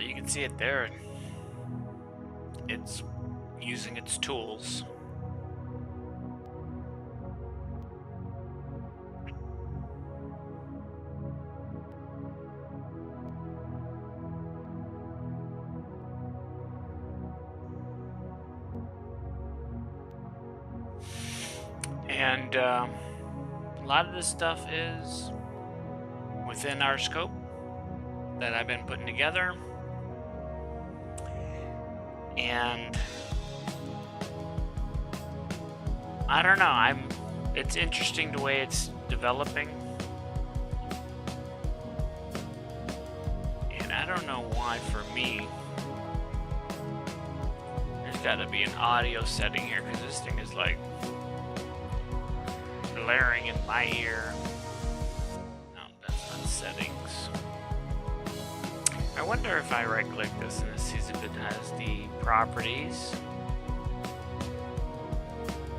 you can see it there. It's using its tools. And a lot of this stuff is within our scope that I've been putting together. And I don't know, it's interesting the way it's developing. And I don't know why for me there's got to be an audio setting here, because this thing is like blaring in my ear. No, that's not settings. I wonder if I right click this and it sees if it has the properties.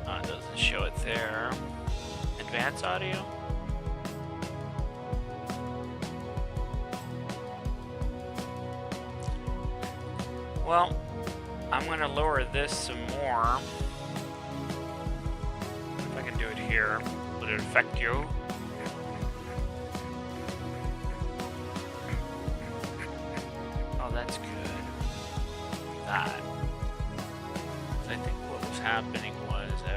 It doesn't show it there. Advanced audio. Well, I'm going to lower this some more. If I can do it here, would it affect you? Oh, that's good. That. So I think what was happening was I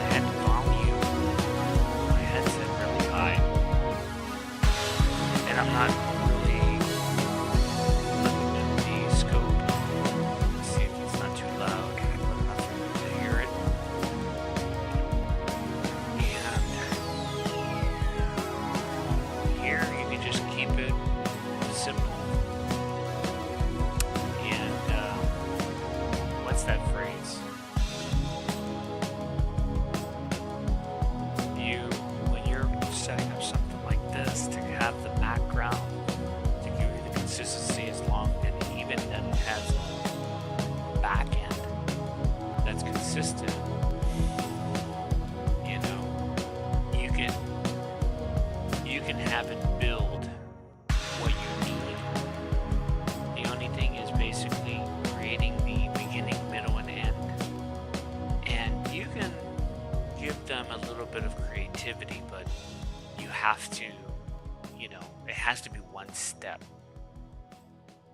had volume my headset really high, and I'm not really looking at the scope. Let's see if it's not too loud, but enough for you to hear it. And here you can just keep it simple. And what's that phrase? When you're setting up something like this, to have the background to give you the consistency as long, and even that it has a back end that's consistent, you know, you can have it build what you need. The only thing is basically creating the beginning, middle, and end. And you can give them a little bit of creativity, but you have to, you know, it has to be one step.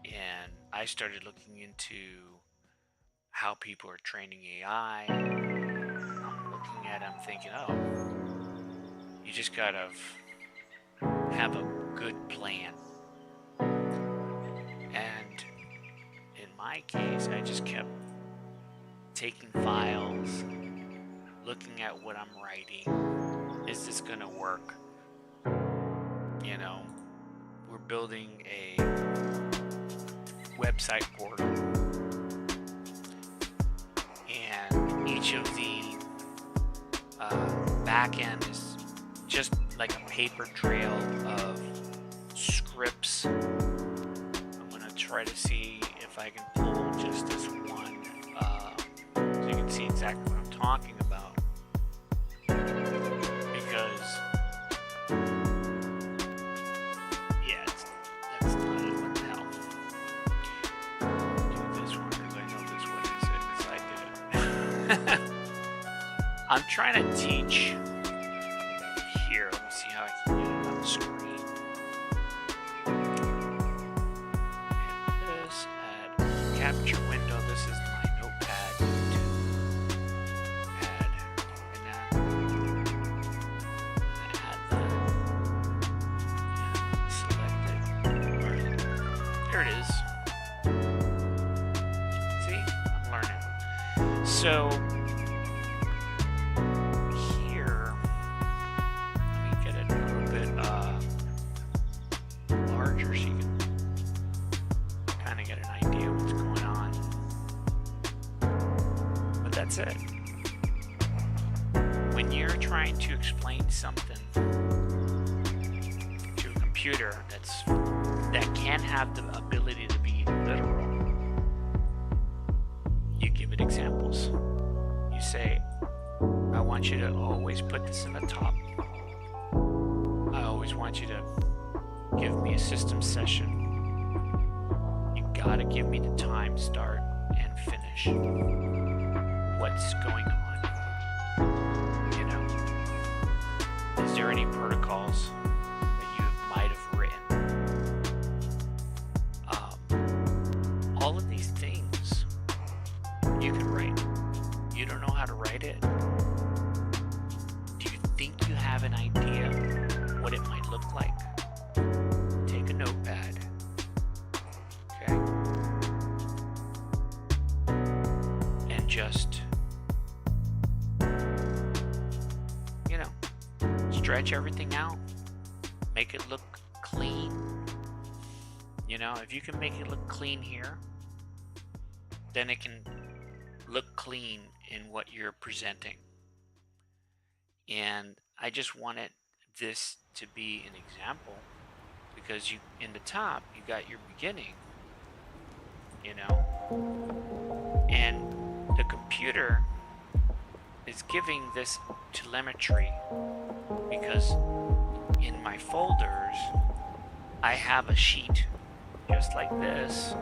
And I started looking into how people are training AI. I'm looking at it, I'm thinking, oh, you just gotta have a good plan. And in my case, I just kept taking files, looking at what I'm writing. Is this gonna work? You know, we're building a website portal, and each of the back end is just like a paper trail of scripts. I'm gonna try to see if I can pull just this one, so you can see exactly what I'm talking about. Because, yeah, that's not it. What the hell? Do this one because I know this one is it, because I did it. I'm trying to teach. Here, let me see how I can get it on the screen. And this, add capture window. This is my notepad to add, and then add that. And select it. There it is. See, I'm learning. So here, let me get it a little bit larger so you can kind of get an idea of what's going on. But that's it. When you're trying to explain something to a computer that can have the ability to be literal, you give it examples. You say, I want you to always put this in the top. I always want you to give me a system session gotta give me the time, start, and finish. What's going on? You know, is there any protocols that you might have written? All of these things you can write. You don't know how to write it? Do you think you have an idea what it might look like? Take a notepad. Okay? And just, you know, stretch everything out. Make it look clean. You know, if you can make it look clean here, then it can look clean in what you're presenting. And I just wanted this to be an example because you, in the top, you got your beginning, you know, and the computer is giving this telemetry because in my folders I have a sheet just like this.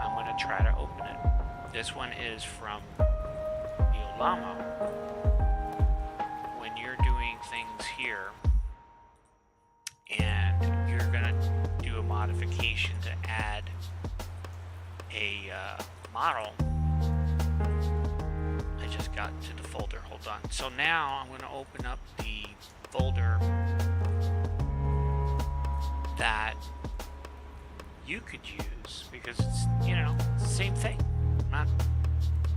I'm going to try to open it. This one is from the Llama. When you're doing things here and you're going to do a modification to add a model, I just got to the folder. Hold on. So now I'm going to open up the folder that you could use because it's, you know, it's the same thing. I'm not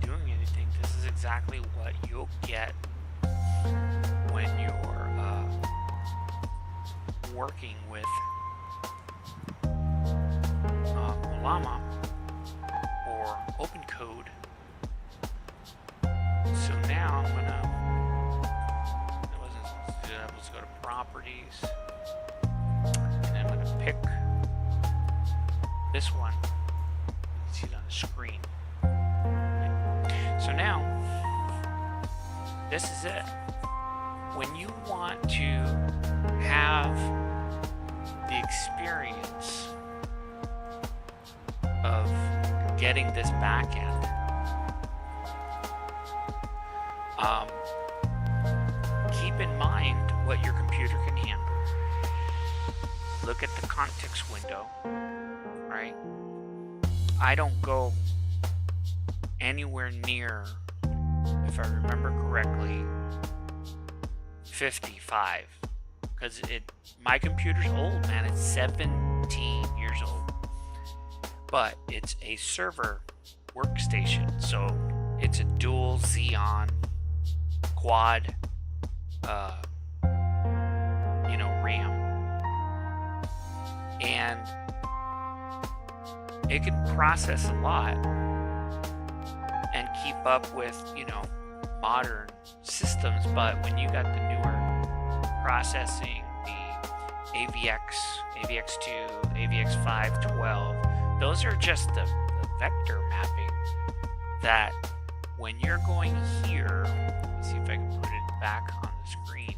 doing anything. This is exactly what you'll get when you're working with Llama or OpenCode. So now I'm gonna, let's go to properties, and I'm gonna pick this one. You can see it on the screen. So now, this is it. When you want to have the experience of getting this back end, keep in mind what your computer can handle. Look at the context window, right? I don't go anywhere near, if I remember correctly, 55, because my computer's old, man. It's 17 years old, but it's a server workstation, so it's a dual Xeon quad you know, RAM, and it can process a lot and keep up with, you know, modern systems. But when you got the newer processing, the AVX2, AVX512, those are just the vector mapping that when you're going here, let me see if I can put it back on the screen.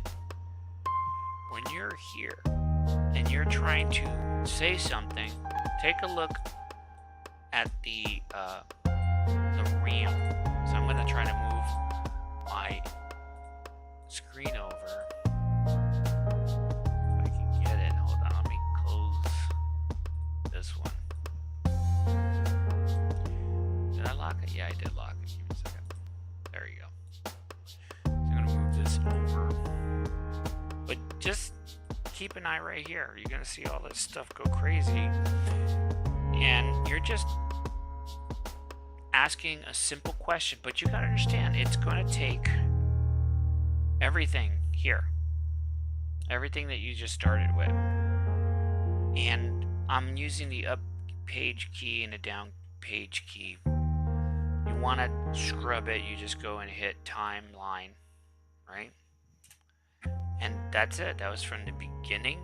When you're here and you're trying to say something, take a look at the RAM. So I'm going to try to move my screen over. If I can get it. Hold on, let me close this one. Did I lock it? Yeah, I did lock it. Give me a second. There you go. So I'm going to move this over. But just keep an eye right here. You're going to see all this stuff go crazy. And you're just asking a simple question, but you got to understand it's going to take everything here, everything that you just started with, and I'm using the up page key and the down page key. You want to scrub it, you just go and hit timeline, right? And that's it. That was from the beginning,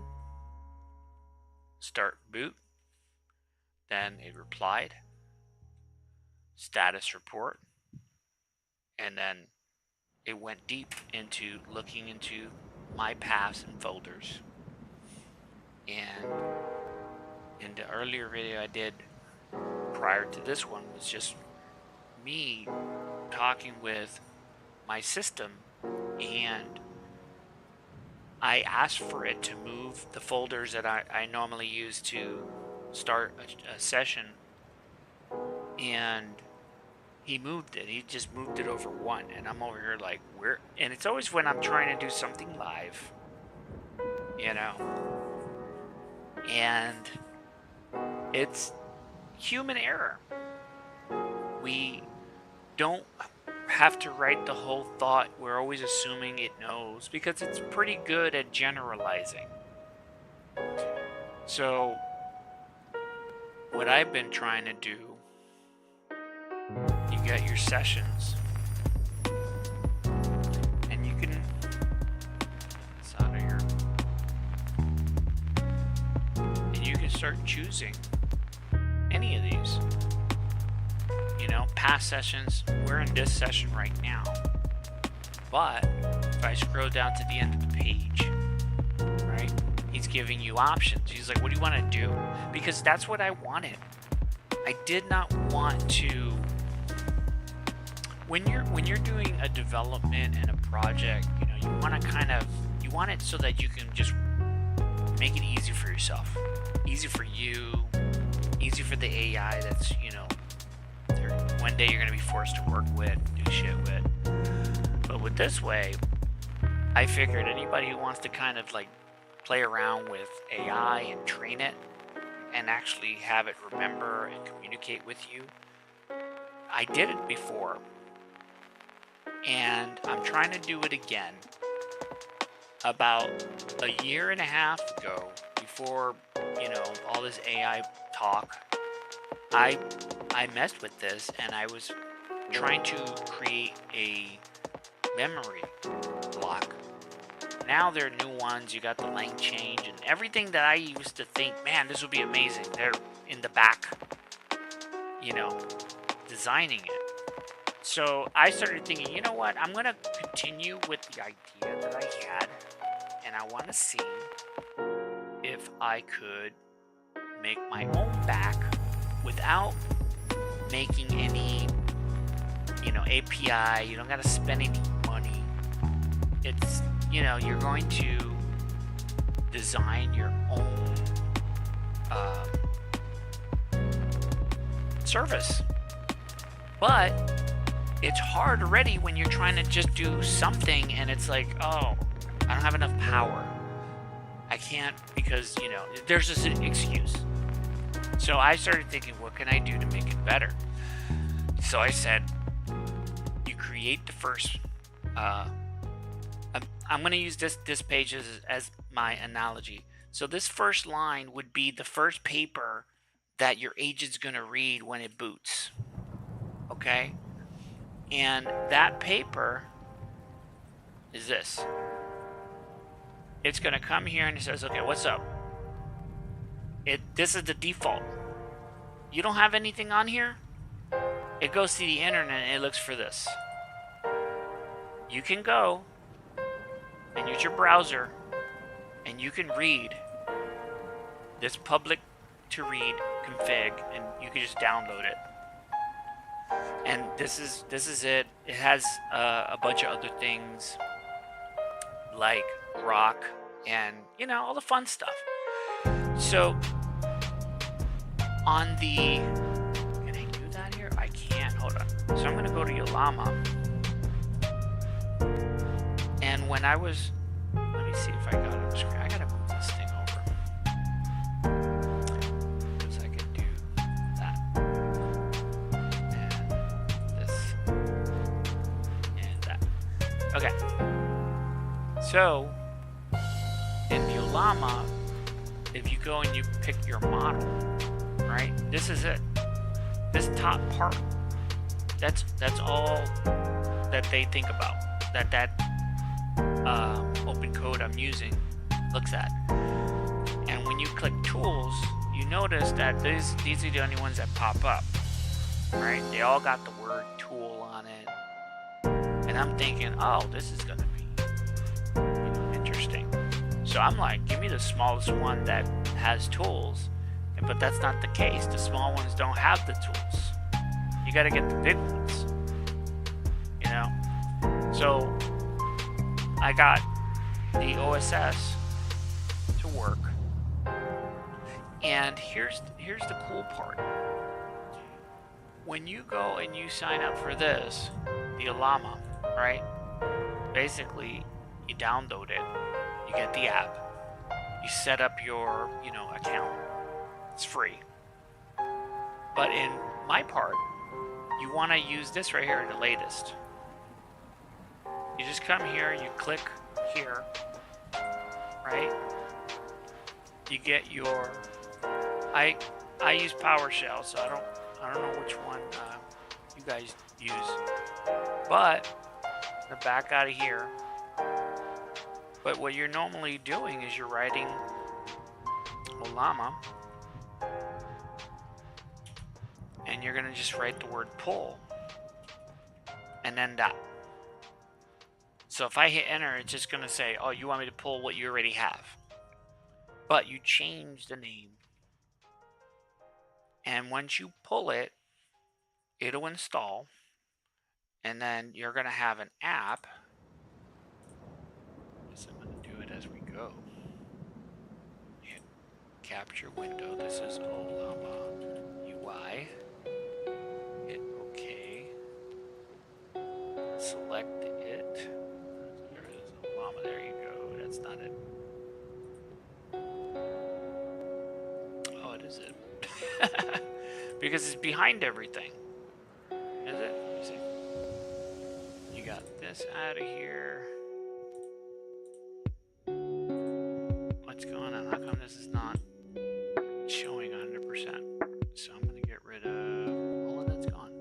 start boot, then it replied, status report, and then it went deep into looking into my paths and folders and into earlier video I did prior to this one was just me talking with my system, and I asked for it to move the folders that I normally use to start a session, and he moved it. He just moved it over one, and I'm over here like, where? And it's always when I'm trying to do something live, you know, and it's human error. We don't have to write the whole thought. We're always assuming it knows because it's pretty good at generalizing. So what I've been trying to do, you got your sessions, and you can, it's out of here, and you can start choosing any of these. You know, past sessions, we're in this session right now, but if I scroll down to the end of the page, right, he's giving you options. He's like, what do you want to do? Because that's what I wanted. I did not want to, when you're doing a development and a project, you know, you want to you want it so that you can just make it easy for yourself, easy for you, easy for the AI that's, you know, one day you're going to be forced to work with, do shit with. But with this way, I figured anybody who wants to kind of like play around with AI and train it and actually have it remember and communicate with you, I did it before, and I'm trying to do it again. About a year and a half ago, before, you know, all this AI talk, I messed with this, and I was trying to create a memory block. Now there are new ones. You got the length change and everything that I used to think, man, this would be amazing. They're in the back, you know, designing it. So I started thinking, you know what? I'm going to continue with the idea that I had, and I want to see if I could make my own back without making any, you know, API. You don't got to spend any money. It's, you know, you're going to design your own service, but it's hard already when you're trying to just do something and it's like, oh, I don't have enough power. I can't, because, you know, there's this excuse. So I started thinking, what can I do to make it better? So I said, you create the first, I'm going to use this page as my analogy. So this first line would be the first paper that your agent's going to read when it boots. Okay? And that paper is this. It's going to come here and it says, okay, what's up? This is the default. You don't have anything on here? It goes to the internet and it looks for this. You can go and use your browser and you can read this public to read config, and you can just download it. And this is it. It has a bunch of other things like rock and, you know, all the fun stuff. So on the, can I do that here? I can't. Hold on. So I'm gonna go to Yolama, and when I was, let me see if I got it on the screen. I gotta move this thing over because I could do that and this and that. Okay. So in Yolama, if you go and you pick your model, right? This is it. This top part. That's all that they think about. That open code I'm using looks at. And when you click tools, you notice that these are the only ones that pop up, right? They all got the word tool on it. And I'm thinking, oh, this is gonna be, you know, interesting. So I'm like, give me the smallest one that has tools, But that's not the case. The small ones don't have the tools. You got to get the big ones, you know. So I got the OSS to work, and here's the cool part. When you go and you sign up for this, the Llama, right? Basically, you download it, you get the app, you set up your, account. It's free. But in my part, you want to use this right here, the latest. You just come here, you click here, right? You get your, I use PowerShell, so I don't know which one you guys use, but the back out of here. But what you're normally doing is you're writing Llama, and you're gonna just write the word pull, and then that. So if I hit enter, it's just gonna say, oh, you want me to pull what you already have, but you change the name. And once you pull it, it'll install, and then you're gonna have an app. So I'm gonna do it as we go. Hit capture window. This is Llama UI. Hit OK. Select it. There it is, Llama. There you go. That's not it. Oh, it is it. Because it's behind everything. Is it? Let me see. You got this out of here. What's going on? How come this is not showing 100%? So I'm going to get rid of all of that's gone.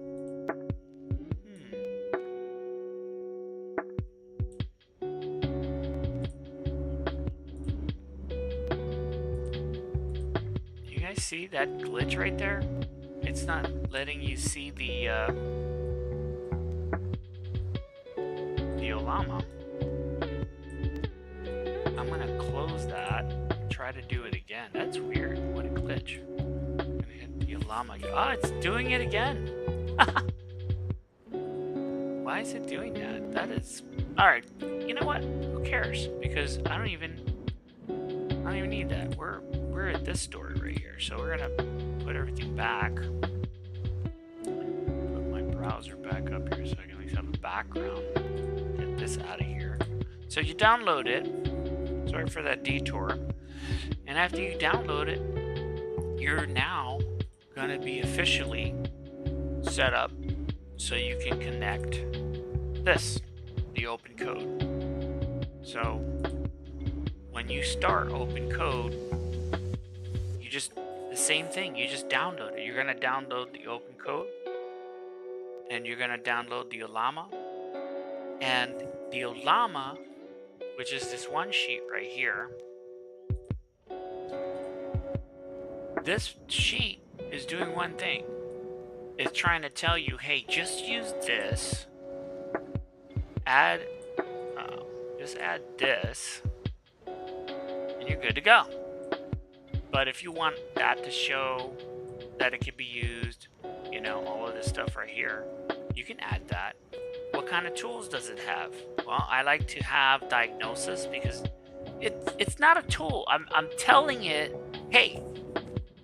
You guys see that glitch right there? It's not letting you see the Llama. I'm gonna close that, try to do it again. That's weird. What a glitch. I'm gonna hit the Llama. Oh, it's doing it again. Why is it doing that? That is... Alright, you know what? Who cares? Because I don't even need that. We're at this story right here. So we're gonna put everything back. Put my browser back up here so I can at least have a background. Get this out of here. So you download it. Sorry for that detour. And after you download it, you're now going to be officially set up so you can connect this, the open code. So when you start open code, you just, the same thing, you just download it. You're going to download the open code, and you're going to download the Llama. And the Llama, which is this one sheet right here, this sheet is doing one thing. It's trying to tell you, hey, just use this, just add this, and you're good to go. But if you want that to show that it can be used, all of this stuff right here, you can add that. What kind of tools does it have? Well, I like to have diagnosis because it's not a tool. I'm telling it, hey,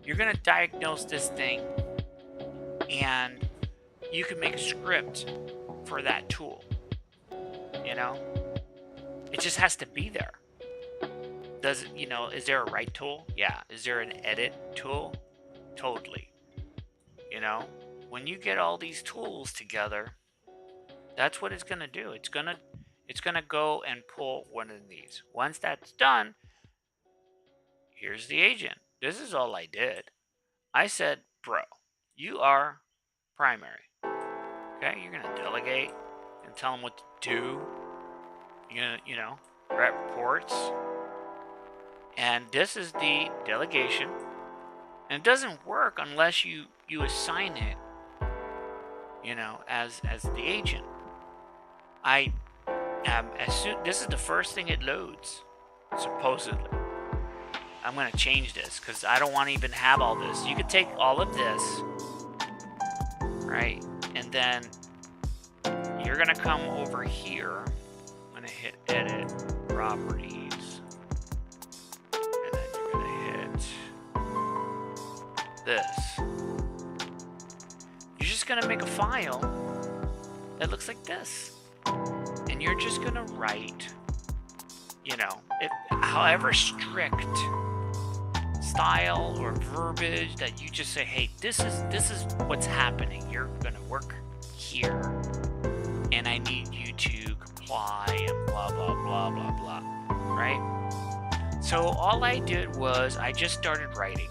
you're gonna diagnose this thing, and you can make a script for that tool. It just has to be there. Does it, is there a write tool? Yeah. Is there an edit tool? Totally. When you get all these tools together, that's what it's gonna do. It's gonna go and pull one of these. Once that's done, here's the agent. This is all I did. I said, bro, you are primary. Okay, you're gonna delegate and tell them what to do. You're gonna, write reports. And this is the delegation. And it doesn't work unless you assign it, as the agent. This is the first thing it loads, supposedly. I'm gonna change this because I don't want to even have all this. You could take all of this, right? And then you're gonna come over here. I'm gonna hit edit properties, and then you're gonna hit this. You're just gonna make a file that looks like this, and you're just gonna write, you know, however strict style or verbiage that you just say, hey, this is what's happening. You're gonna work here, and I need you to comply and blah blah blah blah blah, right? So all I did was I just started writing.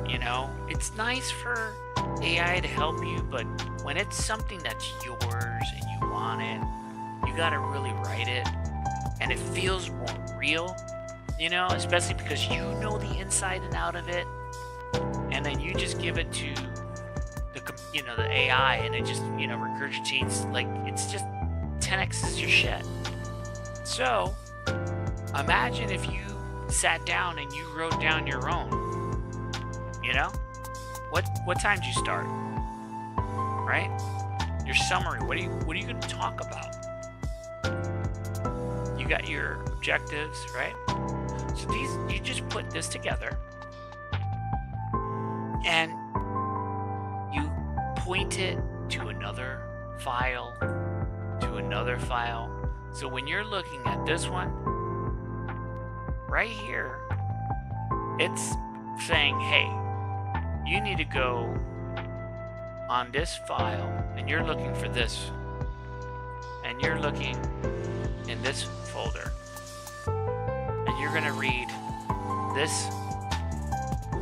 You know, it's nice for AI to help you, but when it's something that's yours and you want it, you gotta really write it, and it feels more real, you know, especially because you know the inside and out of it, and then you just give it to the AI, and it just, you know, regurgitates, like, it's just 10x's your shit. So imagine if you sat down and you wrote down your own, you know, what time did you start, right? Your summary, what are you going to talk about? You got your objectives, right? So you just put this together, and you point it to another file, So when you're looking at this one, right here, it's saying, hey, you need to go on this file, and you're looking for this, and you're looking in this folder, and you're going to read this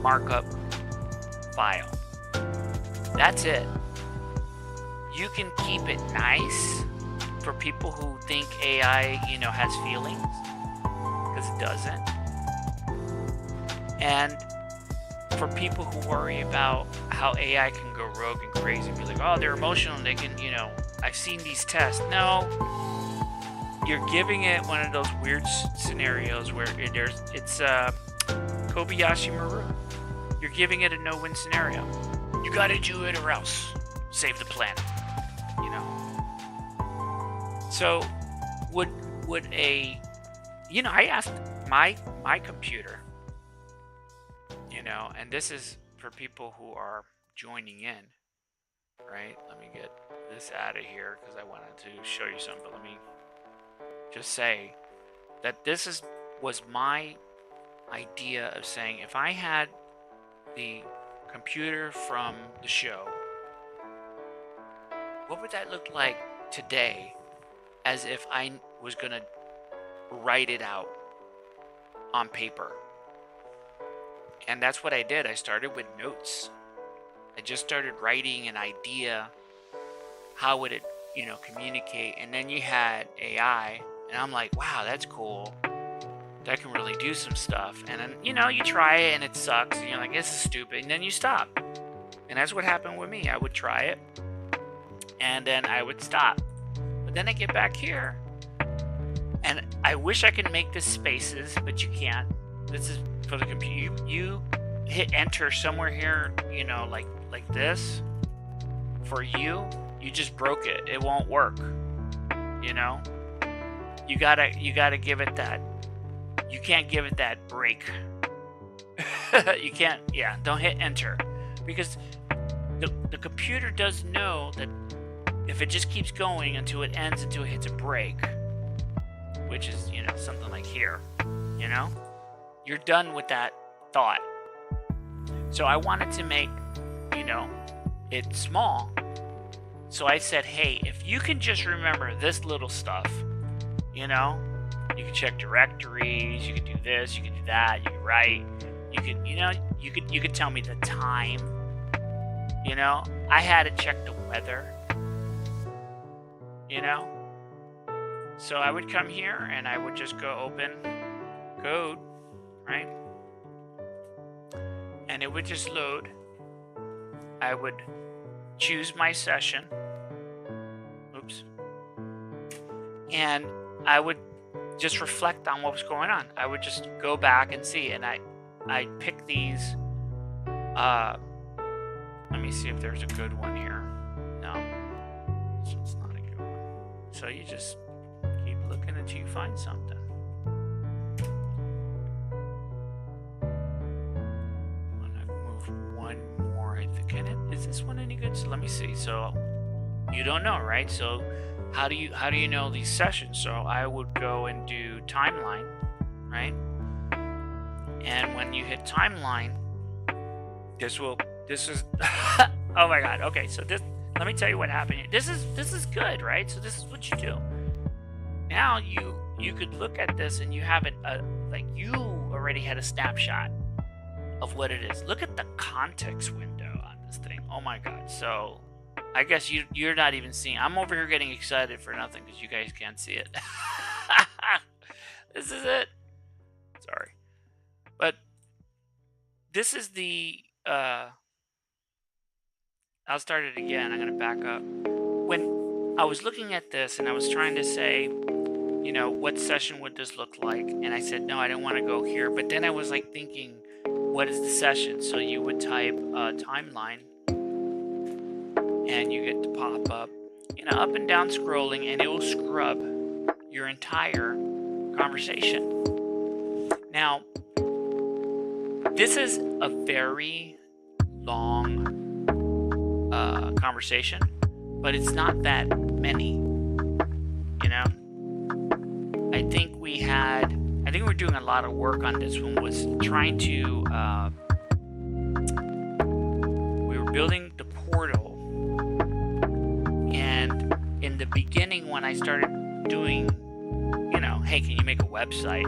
markup file. That's it. You can keep it nice for people who think AI, you know, has feelings, because it doesn't. And for people who worry about how AI can go rogue and crazy, be like, oh, they're emotional and they can, you know, I've seen these tests. No, you're giving it one of those weird scenarios where it's Kobayashi Maru. You're giving it a no-win scenario. You got to do it or else save the planet, you know. So would a, you know, I asked my computer, you know, and this is for people who are joining in, right? Let me get this out of here because I wanted to show you something, but let me just say that this was my idea of saying, if I had the computer from the show, what would that look like today, as if I was going to write it out on paper? And that's what I did. I started with notes. I just started writing an idea. How would it, you know, communicate? And then you had AI, and I'm like, wow, that's cool. That can really do some stuff. And then, you know, you try it and it sucks. And you're like, this is stupid. And then you stop. And that's what happened with me. I would try it, and then I would stop. But then I get back here, and I wish I could make this spaces, but you can't. This is for the computer. You hit enter somewhere here, you know, like this. For you just broke it. It won't work. You know, you gotta give it that. You can't give it that break. You can't. Yeah, don't hit enter, because the computer does know that if it just keeps going until it ends, until it hits a break, which is, you know, something like here, you know, you're done with that thought. So I wanted to make, you know, it small. So I said, hey, if you can just remember this little stuff, you know, you can check directories, you can do this, you can do that, you can write, you can, you know, you could tell me the time, you know. I had to check the weather, you know. So I would come here and I would just go open code, right? And it would just load. I would choose my session. Oops. And I would just reflect on what was going on. I would just go back and see, and I'd pick these. Let me see if there's a good one here. No, this one's not a good one. So you just keep looking until you find something. I'm gonna move one more. I think. Is this one any good? So let me see. So you don't know, right? So how do you know these sessions? So I would go and do timeline, right? And when you hit timeline, this is oh my god. Okay, so let me tell you what happened here. This is good, right? So this is what you do. Now you could look at this and you have it like you already had a snapshot of what it is. Look at the context window on this thing. Oh my god. So I guess you're not even seeing. I'm over here getting excited for nothing because you guys can't see it. This is it. Sorry. But this is the I'll start it again. I'm going to back up. When I was looking at this and I was trying to say, you know, what session would this look like? And I said, no, I don't want to go here. But then I was like thinking, what is the session? So you would type timeline and you get to pop up, you know, up and down scrolling, and it will scrub your entire conversation. Now, this is a very long conversation, but it's not that many, you know. I think we were doing a lot of work on this one, was trying to we were building the portal, and in the beginning when I started doing, you know, hey, can you make a website?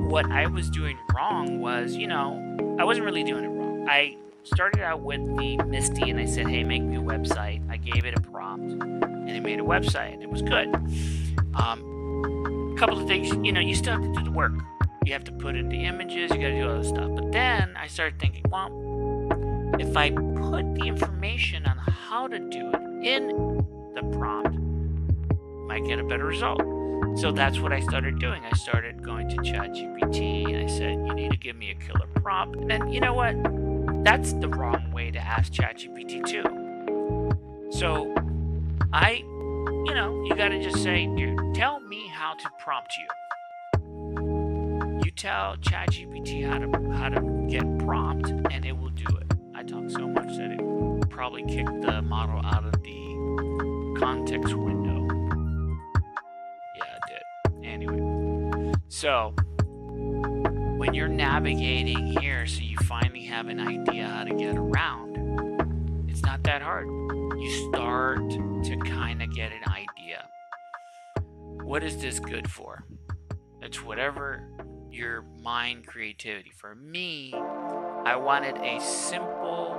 What I was doing wrong was, you know, I wasn't really doing it wrong. I started out with the Misty and I said, hey, make me a website. I gave it a prompt and it made a website and it was good. A couple of things, you know, you still have to do the work. You have to put in the images, you got to do all this stuff. But then I started thinking, well, if I put the information on how to do it in the prompt, I might get a better result. So that's what I started doing. I started going to ChatGPT and I said, you need to give me a killer prompt. And then, you know what? That's the wrong way to ask ChatGPT too. So you know, you got to just say, dude, tell me how to prompt you. You tell ChatGPT how to get prompt and it will do it. I talk so much that it probably kicked the model out of the context window. Anyway, so when you're navigating here, so you finally have an idea how to get around, it's not that hard. You start to kind of get an idea. What is this good for? It's whatever your mind creativity. For me, I wanted a simple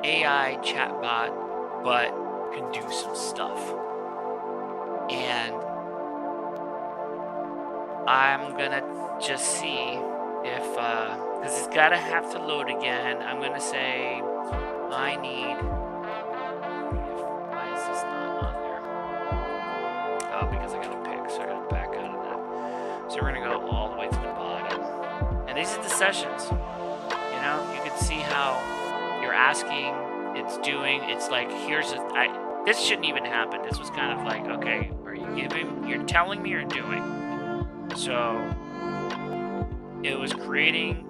AI chatbot, but can do some stuff. And I'm gonna just see if, because it's gotta have to load again. I'm gonna say, I need, why is this not on there? Oh, because I gotta pick, so I gotta back out of that. So we're gonna go all the way to the bottom. And these are the sessions. You know, you can see how you're asking, it's doing, it's like, this shouldn't even happen. This was kind of like, okay, you're telling me or doing. So it was creating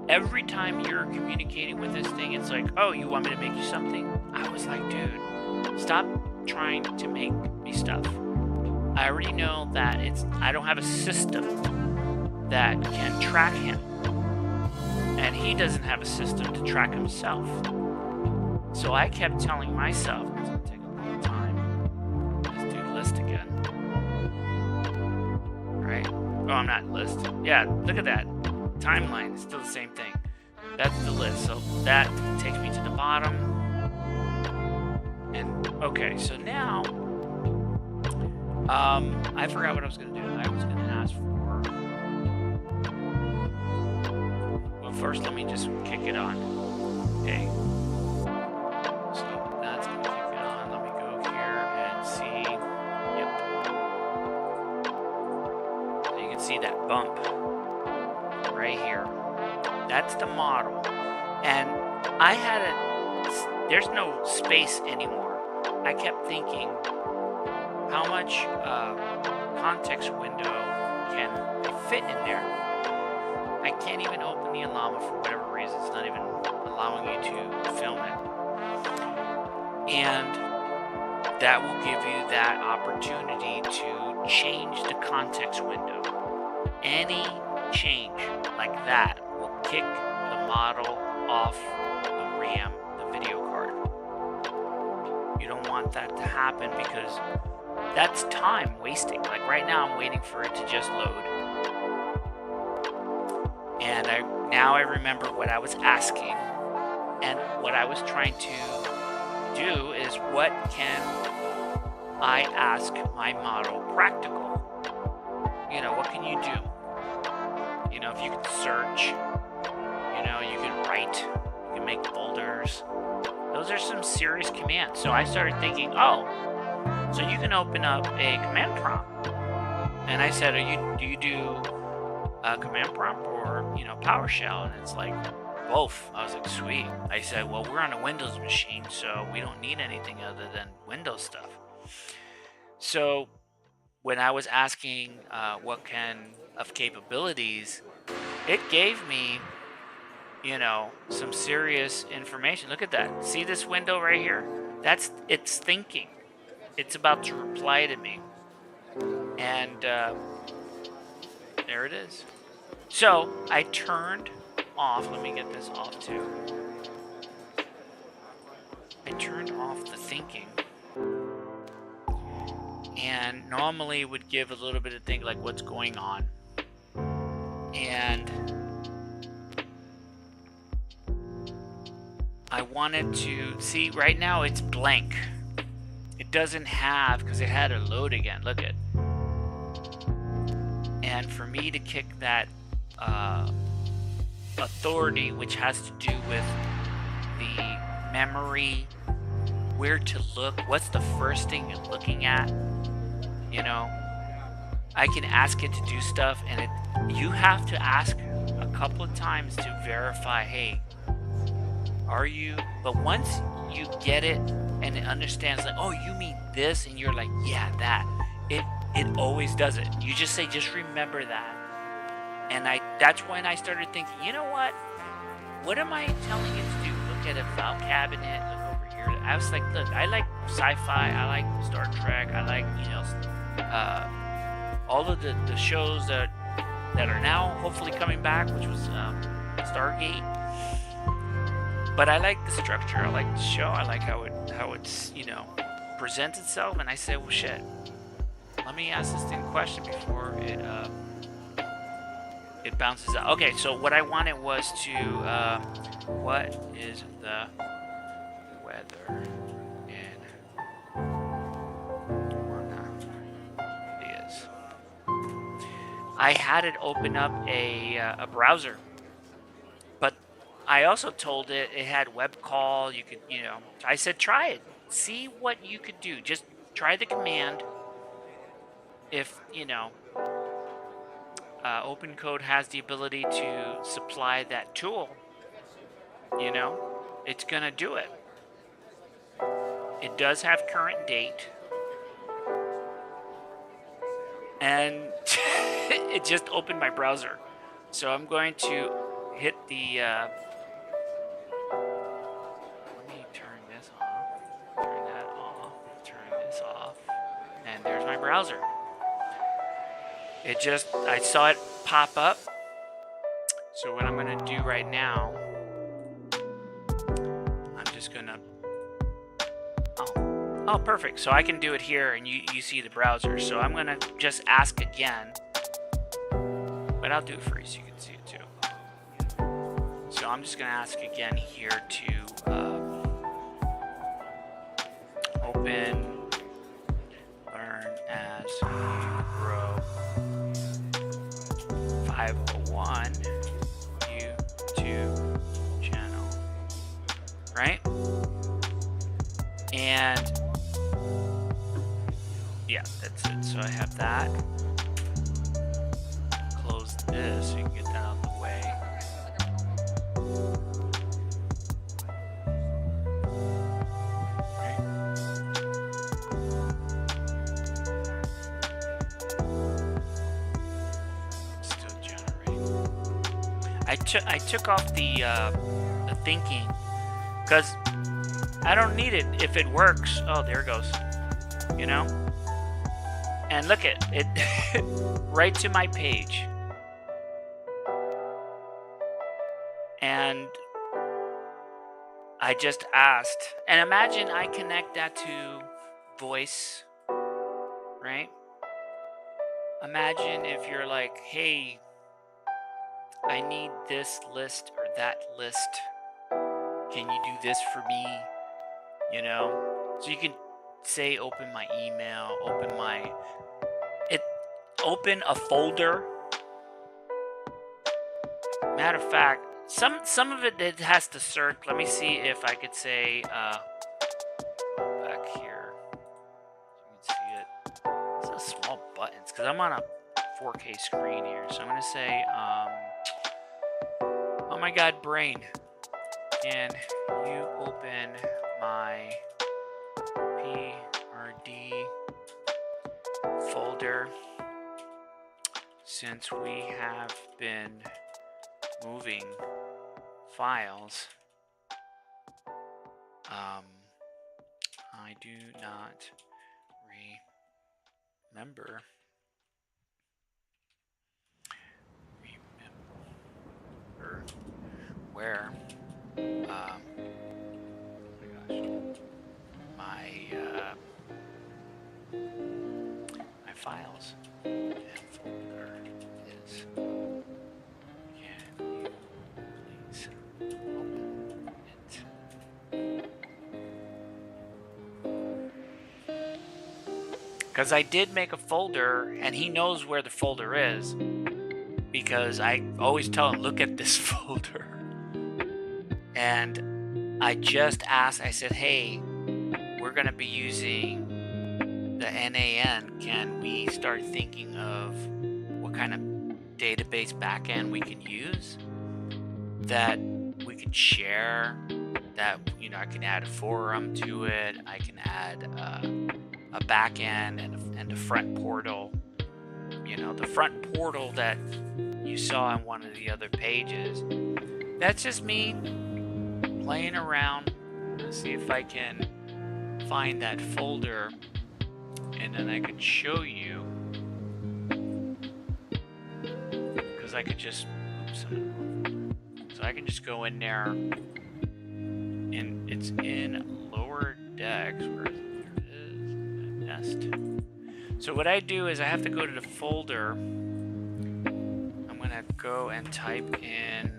every time you're communicating with this thing, it's like, oh, you want me to make you something? I was like, dude, stop trying to make me stuff. I already know that I don't have a system that can track him. And he doesn't have a system to track himself. So I kept telling myself, it's going to take a long time. Let's do list again. Right? Oh, I'm not list. Yeah, look at that. Timeline is still the same thing. That's the list. So that takes me to the bottom. And okay, so now I forgot what I was going to do. I was going to ask for... Well, first let me just kick it on. Okay. So that's going to kick it on. Let me go here and see. right here. That's the model. And I had there's no space anymore. I kept thinking, how much context window can I fit in there? I can't even open the Llama for whatever reason. It's not even allowing you to film it. And that will give you that opportunity to change the context window. Any change like that will kick the model off the RAM, the video card. You don't want that to happen because that's time wasting. Like right now I'm waiting for it to just load. And now I remember what I was asking, and what I was trying to do is, what can I ask my model practical? You know, what can you do? You know, if you can search, you know, you can write, you can make folders. Those are some serious commands. So I started thinking, oh, so you can open up a command prompt. And I said, do you do a command prompt or, you know, PowerShell? And it's like, both. I was like, sweet. I said, well, we're on a Windows machine, so we don't need anything other than Windows stuff. So when I was asking what can of capabilities, it gave me, you know, some serious information. Look at that. See this window right here? It's thinking. It's about to reply to me. And there it is. So I turned off. Let me get this off too. I turned off the thinking. And normally would give a little bit of thing like what's going on. And I wanted to see, right now it's blank. It doesn't have, because it had to load again. Look at. And for me to kick that authority, which has to do with the memory, where to look, what's the first thing you're looking at, you know, I can ask it to do stuff, and you have to ask a couple of times to verify, hey, are you, but once you get it and it understands, like, oh, you mean this, and you're like, yeah, that, it always does it. You just say, just remember that. And that's when I started thinking, you know what am I telling it to do? Look at a file cabinet, look over here. I was like, look, I like sci-fi, I like Star Trek, I like, you know, all of the shows that are now hopefully coming back, which was Stargate. But I like the structure, I like the show, I like how it's, you know, presents itself. And I said, well, shit, let me ask this thing a question before it bounces out. Okay, so what I wanted was to, what is the weather in is. I had it open up a browser, but I also told it had web call. You could, you know, I said, try it, see what you could do. Just try the command. If, you know, OpenCode has the ability to supply that tool, you know, it's gonna do it. It does have current date, and it just opened my browser. So I'm going to hit the let me turn this off, turn that off, turn this off, and there's my browser. It just, I saw it pop up. So what I'm going to do right now, I'm just going to, oh, perfect. So I can do it here, and you see the browser. So I'm going to just ask again, but I'll do it for you so you can see it too. So I'm just going to ask again here to open Learn as You Grow 501 YouTube channel, right? And yeah, that's it. So I have that. Close this so you can get that out of the way. I took off the thinking, because I don't need it if it works. Oh, there it goes. You know? And look at it, right to my page. And I just asked, and imagine I connect that to voice, right? Imagine if you're like, hey, I need this list or that list. Can you do this for me? You know? So you can say, open my email, open a folder. Matter of fact, some of it has to search. Let me see if I could say, go back here. You can see it. These are small buttons because I'm on a 4K screen here. So I'm gonna say, oh my God, brain, can you open my PRD folder, since we have been moving files. I do not remember where oh my gosh, my files and folder is. Can you please open it? Because I did make a folder, and he knows where the folder is, because I always tell him, look at this folder. And I just asked, I said, hey, we're going to be using the NAN. Can we start thinking of what kind of database backend we can use that we could share, that, you know, I can add a forum to it, I can add a backend and a front portal. You know, the front portal that you saw on one of the other pages, that's just me playing around. Let's see if I can find that folder, and then I can show you, because I could just, so I can just go in there, and it's in lower decks, where there it is, nest. So what I do is I have to go to the folder. I'm gonna go and type in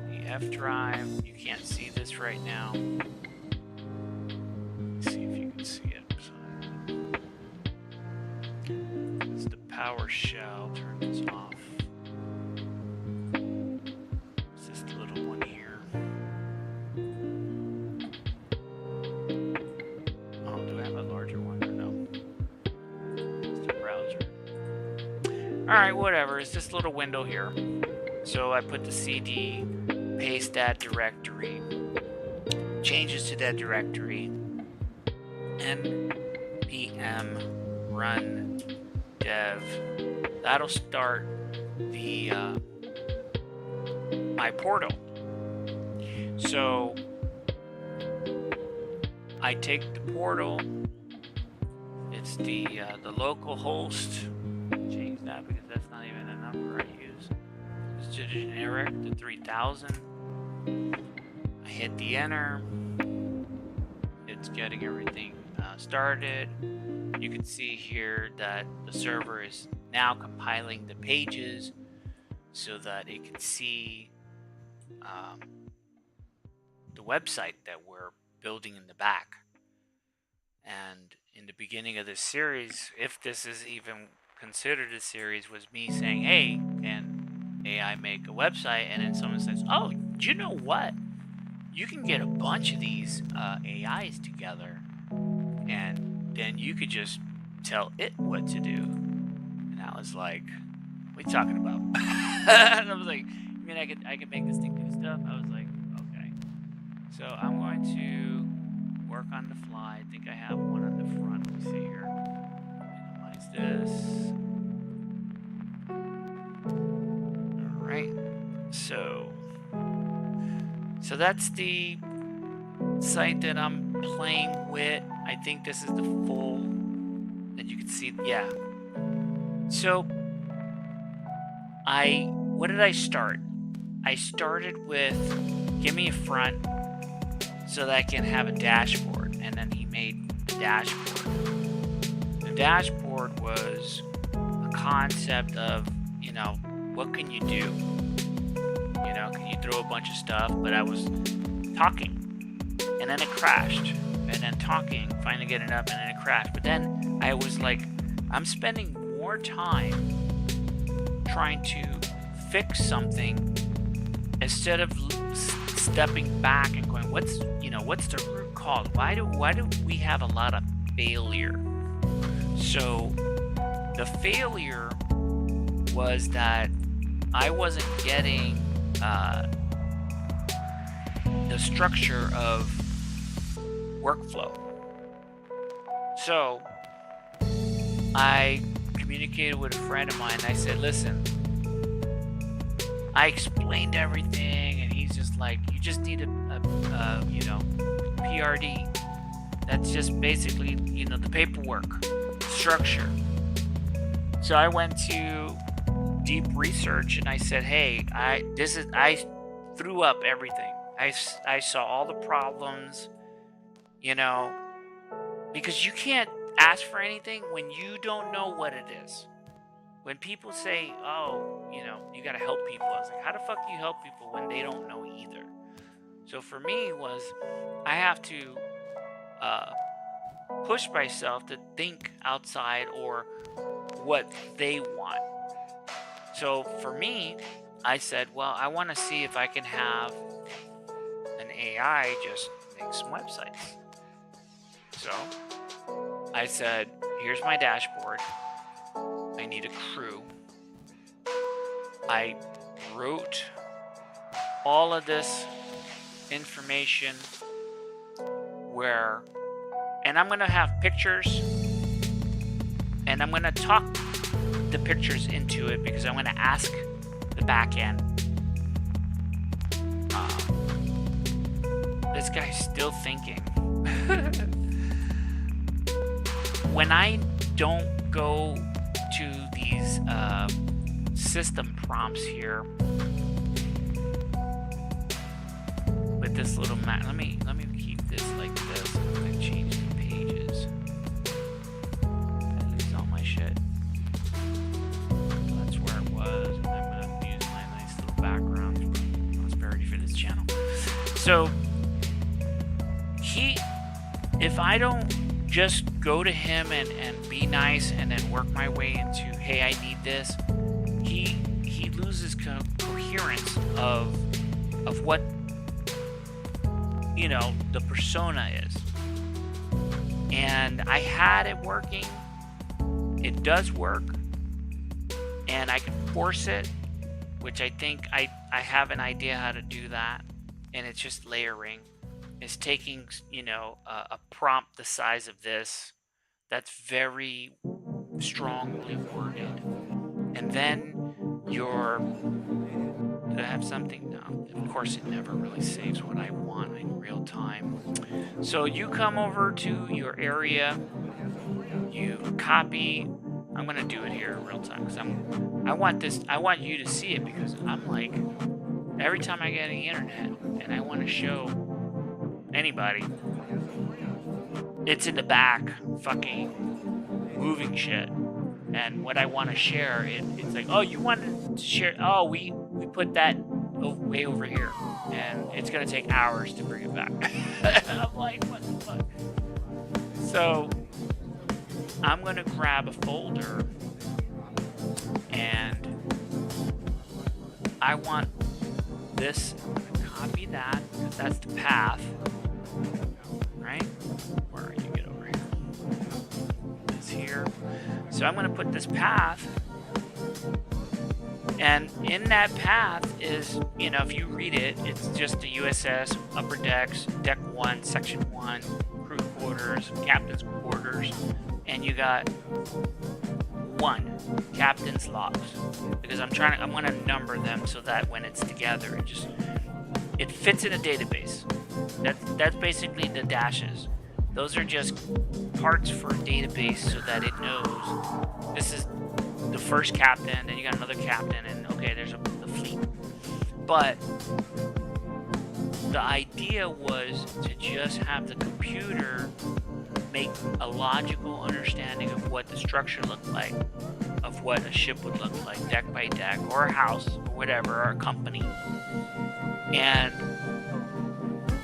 the F drive. You can't see this right now. Let's see if you can see it. It's the PowerShell. Turn this off. It's this little one here. Oh, do I have a larger one or no? It's the browser. Alright, whatever. It's this little window here. So I put the CD, paste that directory, changes to that directory, npm run dev. That'll start the my portal. So I take the portal. It's the local host. Change that because that's not even a number I use. It's generic, the 3000. I hit the enter. It's getting everything started. You can see here that the server is now compiling the pages so that it can see the website that we're building in the back. And in the beginning of this series, if this is even considered a series, was me saying, hey, can AI make a website? And then someone says, oh, do you know what? You can get a bunch of these AIs together, and then you could just tell it what to do. And I was like, what are you talking about? And I was like, you mean I could make this thing do stuff? I was like, okay. So I'm going to work on the fly. I think I have one on the front. Let me see here. Minimize this. Alright. So that's the site that I'm playing with. I think this is the full that you can see. Yeah. So what did I start? I started with give me a front so that I can have a dashboard, and then he made the dashboard. The dashboard was a concept of, what can you do? Can you throw a bunch of stuff? But I was talking, and then it crashed, and then talking, finally getting up, and then it crashed. But then I was like, I'm spending more time trying to fix something instead of stepping back and going, what's the root cause? Why do we have a lot of failure? So the failure was that I wasn't getting the structure of workflow. So I communicated with a friend of mine. I said, listen, I explained everything, and he's just like, you just need a PRD. That's just basically, the paperwork structure. So I went to deep research, and I said, hey, I threw up everything. I saw all the problems, because you can't ask for anything when you don't know what it is. When people say, oh, you got to help people, I was like, how the fuck do you help people when they don't know either? So for me was, I have to push myself to think outside or what they want. So for me, I said, well, I want to see if I can have an AI just make some websites. So I said, here's my dashboard. I need a crew. I wrote all of this information and I'm going to have pictures, and I'm going to talk the pictures into it because I'm going to ask the back end. This guy's still thinking. When I don't go to these system prompts here with this little map, let me keep this like this. I'm gonna change the pages. I lose all my shit. That's where it was, and I'm gonna use my nice little background prosperity for this channel. So if I don't just go to him and be nice and then work my way into, hey, I need this, he loses coherence of what the persona is. And I had it working. It does work, and I can force it, which I think I have an idea how to do that, and it's just layering. It's taking a prompt the size of this that's very strongly worded, and then did I have something? No, of course it never really saves what I want in real time. So you come over to your area, you copy. I'm gonna do it here in real time because I want you to see it, because I'm like, every time I get on the internet and I want to show anybody, it's in the back fucking moving shit. And what I want to share, it's like, oh, you wanted to share, oh, we put that way over here, and it's gonna take hours to bring it back. I'm like, what the fuck? So I'm gonna grab a folder, and I want this, I'm gonna copy that, because that's the path, right? Where are you? Get over here. It's here. So I'm going to put this path, and in that path is, if you read it, it's just the USS, upper decks, deck 1, section 1, crew quarters, captain's quarters, and you got 1, captain's logs, because I'm going to number them so that when it's together, it fits in a database. That's basically the dashes. Those are just parts for a database so that it knows this is the first captain, then you got another captain, and okay, there's the fleet. But the idea was to just have the computer make a logical understanding of what the structure looked like, of what a ship would look like, deck by deck, or a house, or whatever, or a company. And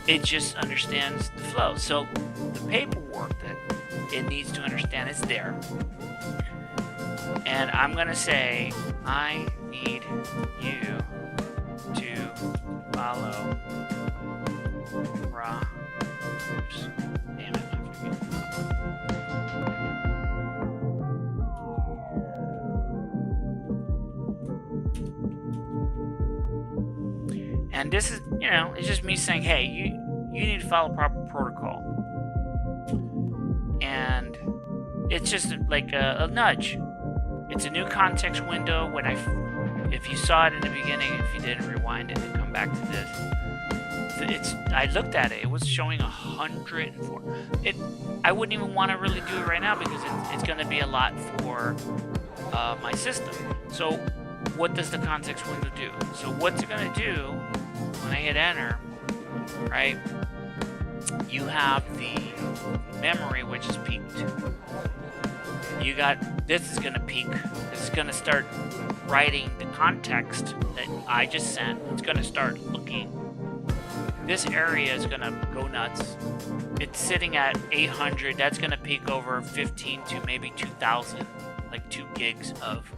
it just understands the flow. So the paperwork that it needs to understand is there. And I'm going to say, I need you to follow oops, damn it, I forget. And this is, it's just me saying, hey, you need to follow proper protocol. And it's just like a nudge. It's a new context window. If you saw it in the beginning, if you didn't, rewind it and come back to this. I looked at it. It was showing 104. I wouldn't even want to really do it right now because it's going to be a lot for my system. So what does the context window do? So what's it going to do when I hit enter, right? You have the memory, which is peaked. You got, this is going to peak. This is going to start writing the context that I just sent. It's going to start looking. This area is going to go nuts. It's sitting at 800. That's going to peak over 15 to maybe 2,000, like 2 gigs of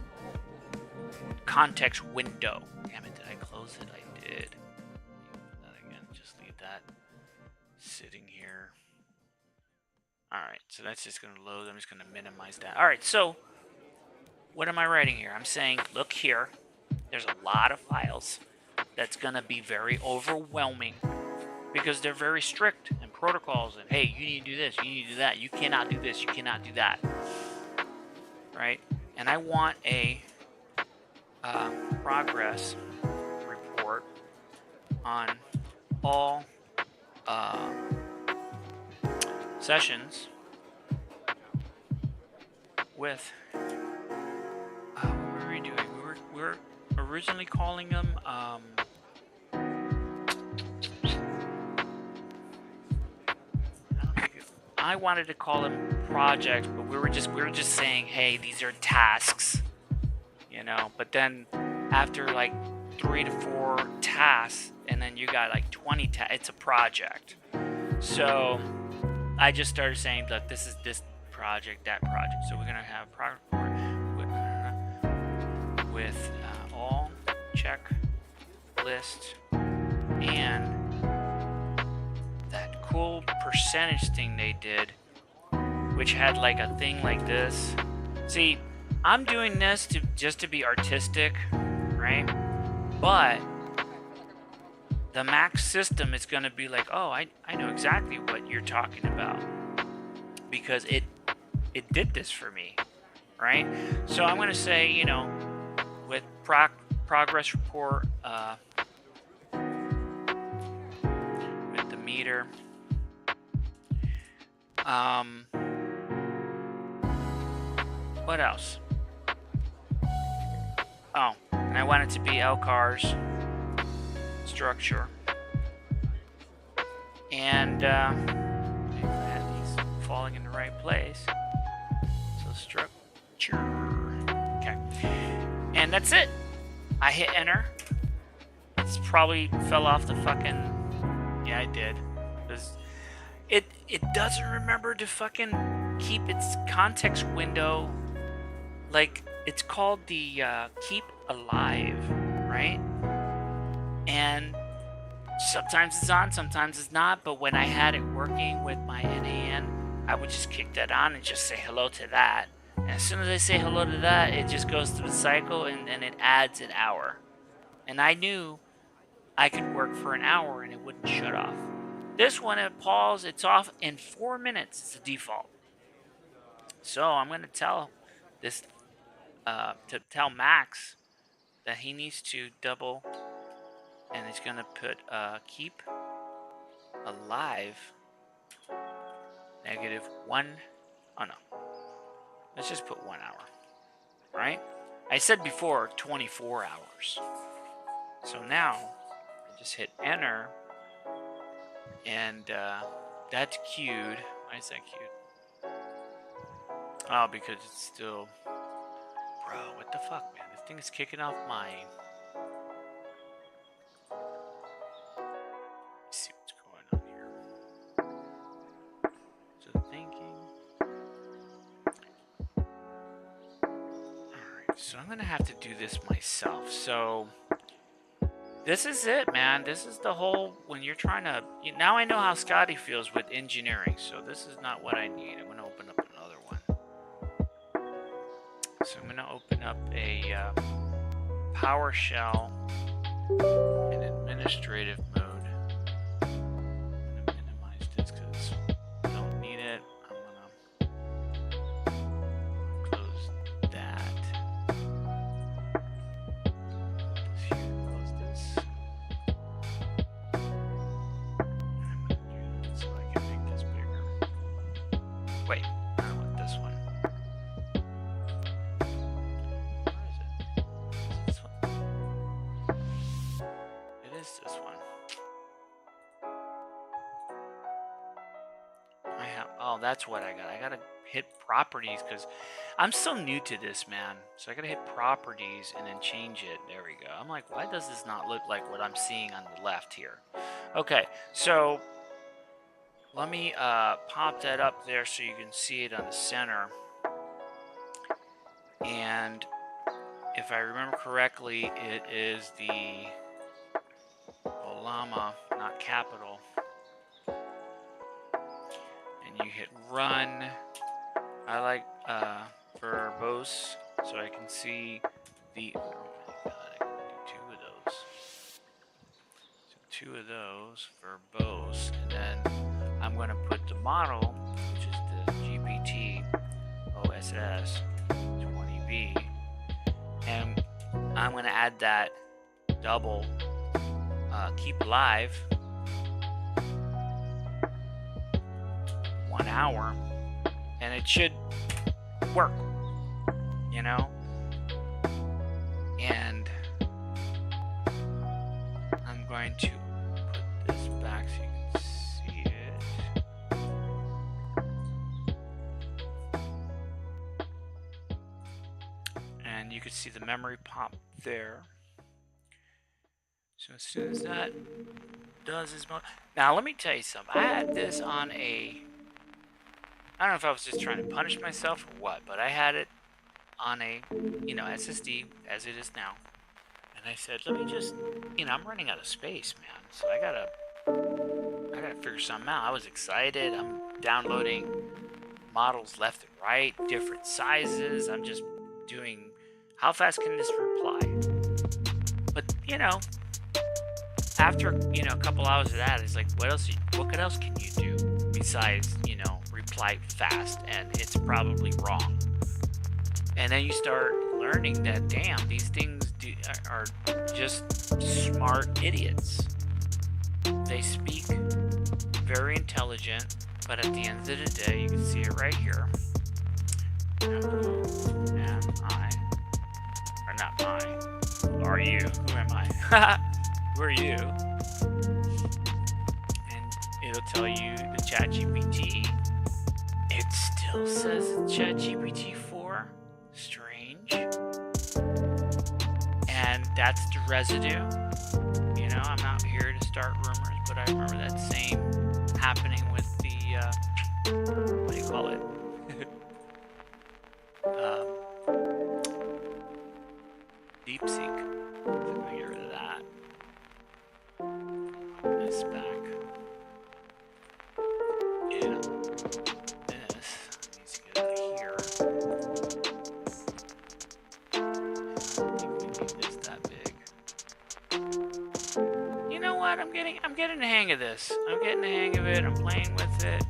context window. Damn it, did I close it? I did. That again, just leave that sitting here. Alright, so that's just going to load. I'm just going to minimize that. Alright, so what am I writing here? I'm saying, look here. There's a lot of files. That's going to be very overwhelming because they're very strict and protocols and, hey, you need to do this, you need to do that. You cannot do this, you cannot do that. Right? And I want a progress report on all sessions with what were we doing? We were originally calling them I wanted to call them projects, but we were just saying, hey, these are tasks, but then after like 3 to 4 tasks, and then you got like 20 tasks, it's a project. So I just started saying, look, this is this project, that project. So we're gonna have project with all checklist and that cool percentage thing they did, which had like a thing like this. See, I'm doing this just to be artistic, right? But the Maxx system is going to be like, oh, I know exactly what you're talking about because it did this for me, right? So I'm going to say, with progress report with the meter. What else? Oh, and I want it to be LCAR's structure. And maybe I had these falling in the right place. So structure. Okay. And that's it. I hit enter. It's probably fell off the fucking... Yeah, I did. It doesn't remember to fucking keep its context window. Like, it's called the keep alive, right? And sometimes it's on, sometimes it's not. But when I had it working with my NAN, I would just kick that on and just say hello to that. And as soon as I say hello to that, it just goes through the cycle and then it adds an hour. And I knew I could work for an hour and it wouldn't shut off. This one, it pauses, it's off in 4 minutes. It's the default. So I'm going to tell this to tell Maxx that he needs to double, and he's gonna put keep alive -1. Oh no, let's just put 1 hour, right? I said before 24 hours. So now I just hit enter, and that's queued. Why is that queued? Oh, because it's still, bro, what the fuck, man? This thing is kicking off my, let's see what's going on here. So thinking. Alright, so I'm gonna have to do this myself. So this is it, man. This is the whole, when you're trying to, now I know how Scotty feels with engineering, so this is not what I need. I'm gonna open up another one. So I'm gonna open up a PowerShell in administrative mode. I'm gonna minimize this because I don't need it. I'm gonna close that. Close this. I'm gonna do that so I can make this bigger. Wait, I want this one. This one. I have, oh, that's what I got. I gotta hit properties because I'm so new to this, man. So I gotta hit properties and then change it. There we go. I'm like, why does this not look like what I'm seeing on the left here? Okay, so let me pop that up there so you can see it on the center. And if I remember correctly, it is the llama, not capital. And you hit run. I like verbose so I can see the, oh my god, I can do 2 of those. So 2 of those, verbose, and then I'm going to put the model, which is the GPT OSS 20B, and I'm going to add that double keep alive 1 hour, and it should work, you know. And I'm going to put this back so you can see it. And you can see the memory pop there. So as soon as that does his mode. Now let me tell you something. I had this on a, I don't know if I was just trying to punish myself or what, but I had it on a, SSD as it is now. And I said, let me just, I'm running out of space, man. So I gotta figure something out. I was excited. I'm downloading models left and right, different sizes. I'm just doing, how fast can this reply? But, after a couple hours of that, it's like, what else can you do besides reply fast? And it's probably wrong. And then you start learning that, damn, these things are just smart idiots. They speak very intelligent, but at the end of the day, you can see it right here. Who am I? Or not I. Who are you? Who am I? Who are you? And it'll tell you the ChatGPT. It still says ChatGPT 4. Strange. And that's the residue. I'm not here to start rumors, but I remember that same happening with the, what do you call it? DeepSeek. Let me get rid of that. Put this back. Yeah. This needs to get out of here. I don't think we need this that big. You know what? I'm getting the hang of this. I'm getting the hang of it. I'm playing with it,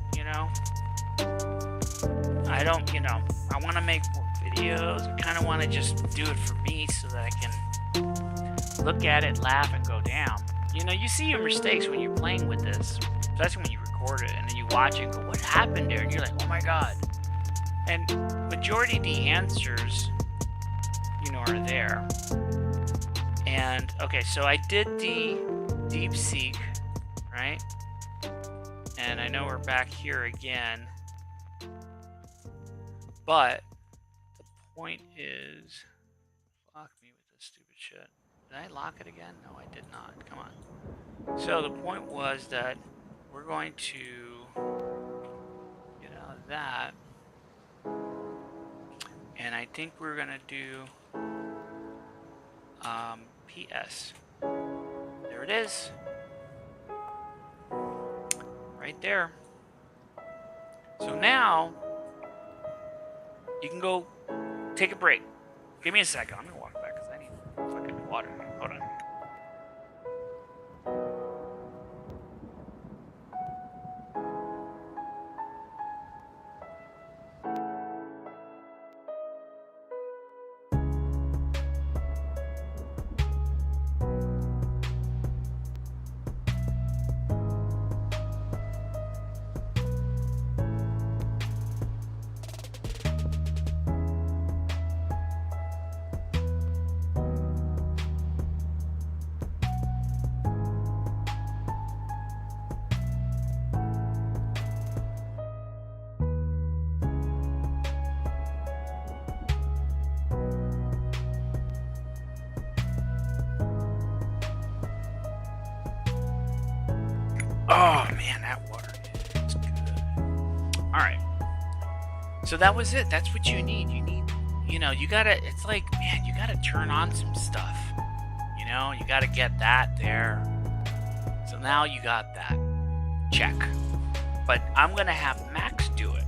I don't, I want to make more videos. I kind of want to just do it for me so that I can look at it, laugh, and go down. You know, you see your mistakes when you're playing with this, especially when you record it, and then you watch it and go, what happened there? And you're like, oh my god. And majority of the answers, you know, are there. And, okay, so I did the deep seek, right? And I know we're back here again. But the point is, fuck me with this stupid shit. Did I lock it again? No, I did not. Come on. So the point was that we're going to get out of that. And I think we're going to do PS. There it is. Right there. So now you can go take a break. Give me a second. I'm gonna walk back because I need fucking water. Hold on. Oh man, that water is good. Alright. So that was it. That's what you need. You know, you gotta, it's like, man, you gotta turn on some stuff. You know, you gotta get that there. So now you got that. Check. But I'm gonna have Maxx do it.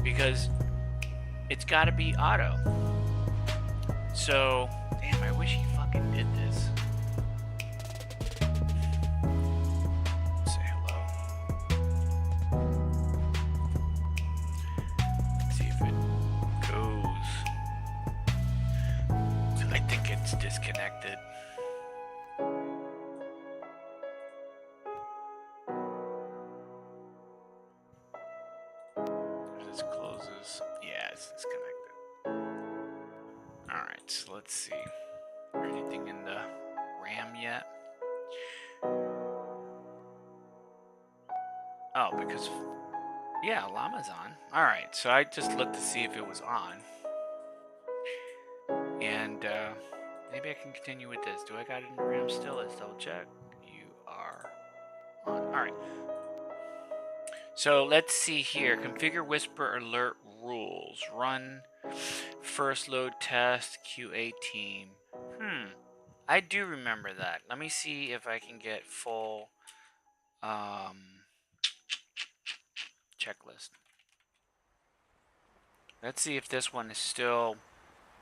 Because it's gotta be auto. So, damn, I wish he fucking did this. Disconnected. If this closes, yeah, it's disconnected. Alright, so let's see. Is there anything in the RAM yet? Oh, because, yeah, Llama's on. Alright, so I just looked to see if it was on. And, maybe I can continue with this. Do I got it in RAM still? Let's double check. You are on. Alright. So let's see here. Configure whisper alert rules. Run first load test QA team. I do remember that. Let me see if I can get full checklist. Let's see if this one is still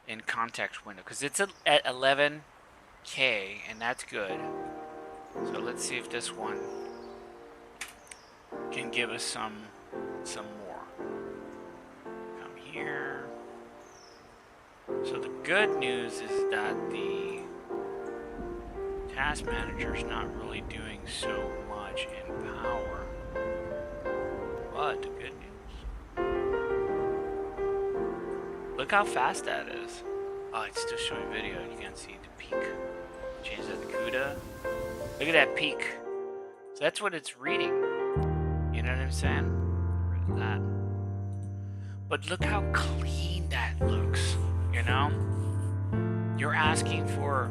in context window, because it's at 11K and that's good. So let's see if this one can give us some more. Come here. So the good news is that the task manager is not really doing so much in power, but the good news, look how fast that is. Oh, it's still showing video. You can't see the peak. Change that to CUDA. Look at that peak. So that's what it's reading. You know what I'm saying? Get rid of that. But look how clean that looks. You know? You're asking for,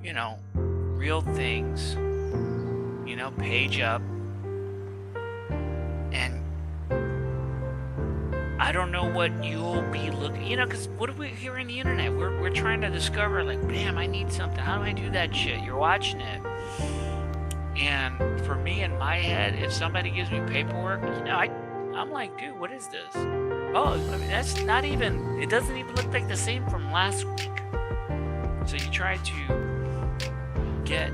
you know, real things. You know, page up. And I don't know what you'll be looking, you know, because what are we here on the internet? We're trying to discover, like, damn, I need something. How do I do that shit? You're watching it. And for me, in my head, if somebody gives me paperwork, you know, I'm like, dude, what is this? Oh, I mean, that's not even, it doesn't even look like the same from last week. So you try to get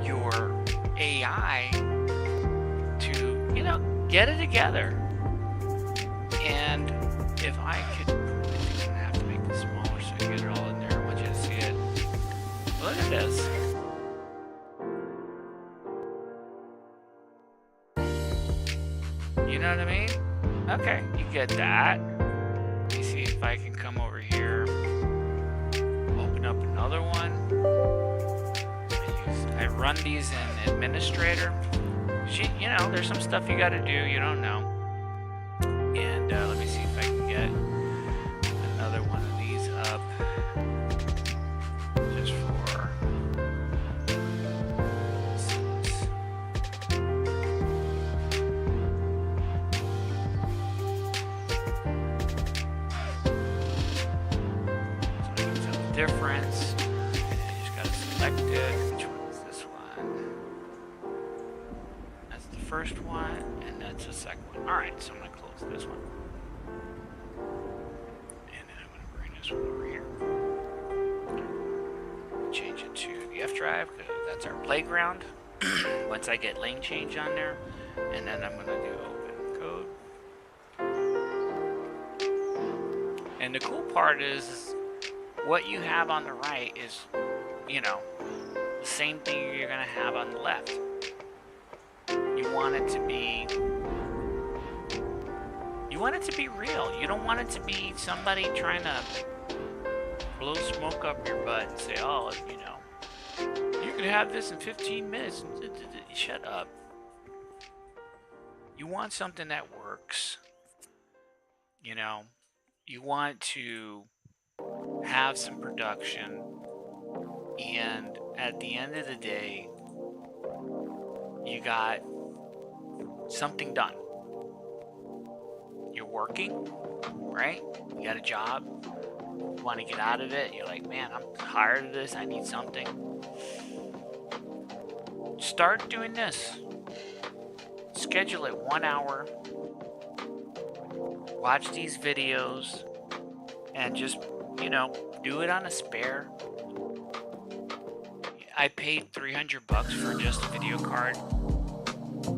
your AI to, you know, get it together. And if I could, I think I'm gonna have to make this smaller so you get it all in there. I want you to see it. Look at this. You know what I mean? Okay, you get that. Let me see if I can come over here, open up another one. I run these in Administrator. You know, there's some stuff you got to do you don't know. And let me see if I can get another one of these up, just for so I can tell the difference. And I just got to select it. Which one is this one? That's the first one, and that's the second one. All right, so I'm going to close this one. And then I'm going to bring this one over here. Change it to the F drive, because that's our playground. Once I get lane change on there, and then I'm going to do open code. And the cool part is what you have on the right is, you know, the same thing you're going to have on the left. You want it to be real. You don't want it to be somebody trying to blow smoke up your butt and say, oh, you know, you can have this in 15 minutes. Shut up. You want something that works. You know, you want to have some production, and at the end of the day, you got something done. You're working, right? You got a job. You want to get out of it. You're like, man, I'm tired of this. I need something. Start doing this. Schedule it 1 hour. Watch these videos and just, you know, do it on a spare. I paid $300 for just a video card.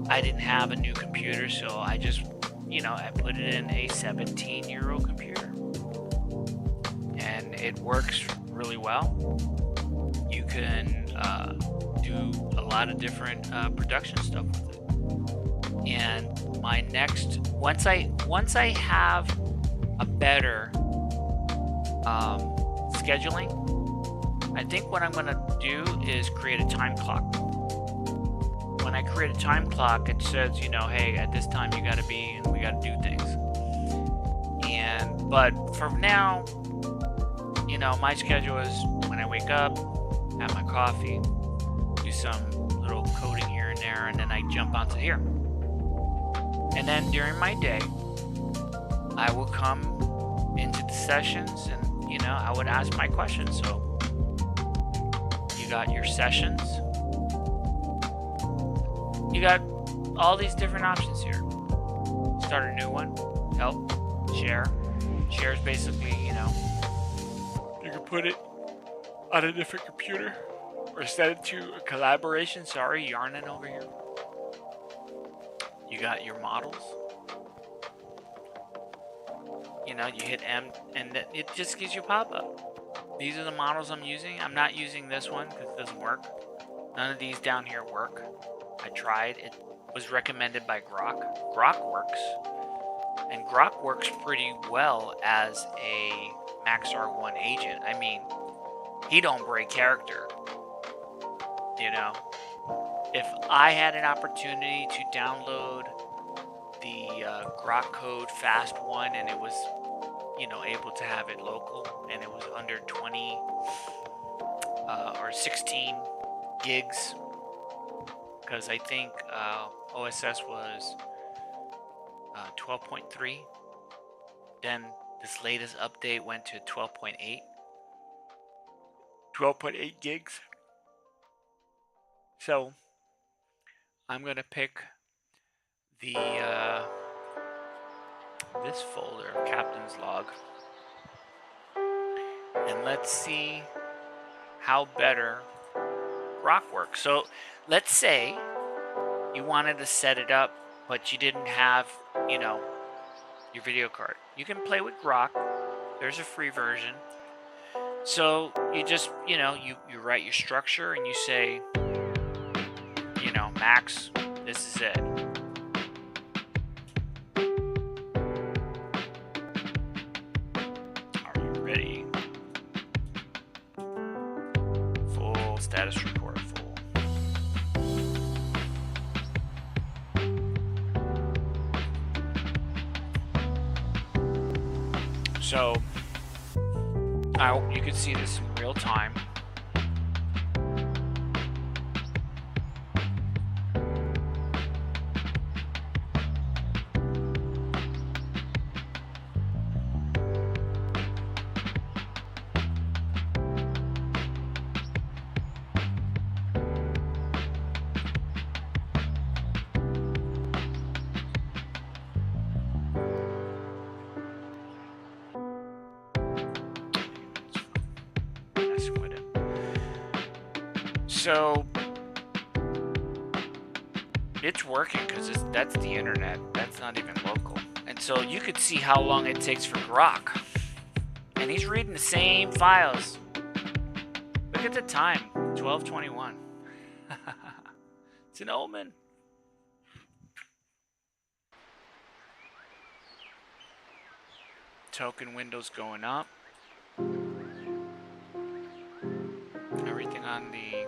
I didn't have a new computer, so I just, you know, I put it in a 17-year-old computer. And it works really well. You can do a lot of different production stuff with it. And my next, once I have a better scheduling, I think what I'm going to do is create a time clock. When I create a time clock, it says, you know, hey, at this time you got to be, and we got to do things. But for now, you know, my schedule is when I wake up, have my coffee, do some little coding here and there, and then I jump onto here. And then during my day, I will come into the sessions and, you know, I would ask my questions. So you got your sessions. You got all these different options here. Start a new one. Help. Share. Share is basically, you know, you can put it on a different computer or set it to a collaboration. Sorry, yarning over here. You got your models. You know, you hit M and it just gives you a pop-up. These are the models I'm using. I'm not using this one because it doesn't work. None of these down here work. I tried. It was recommended by Grok. Grok works. And Grok works pretty well as a Maxx R1 agent. I mean, he don't break character. You know, if I had an opportunity to download the Grok code fast one and it was, you know, able to have it local and it was under 20 or 16 gigs, because I think OSS was 12.3. Then this latest update went to 12.8. 12.8 gigs. So I'm gonna pick the this folder, Captain's Log, and let's see how better Grok works. So let's say you wanted to set it up, but you didn't have, you know, your video card. You can play with Grok. There's a free version. So you just, you write your structure and you say, Maxx, this is it. Are you ready? Full status report, full. So you can see this in real time. So it's working because that's the internet. That's not even local. And so you could see how long it takes for Grok. And he's reading the same files. Look at the time, 12:21. It's an omen. Token windows going up. Everything on the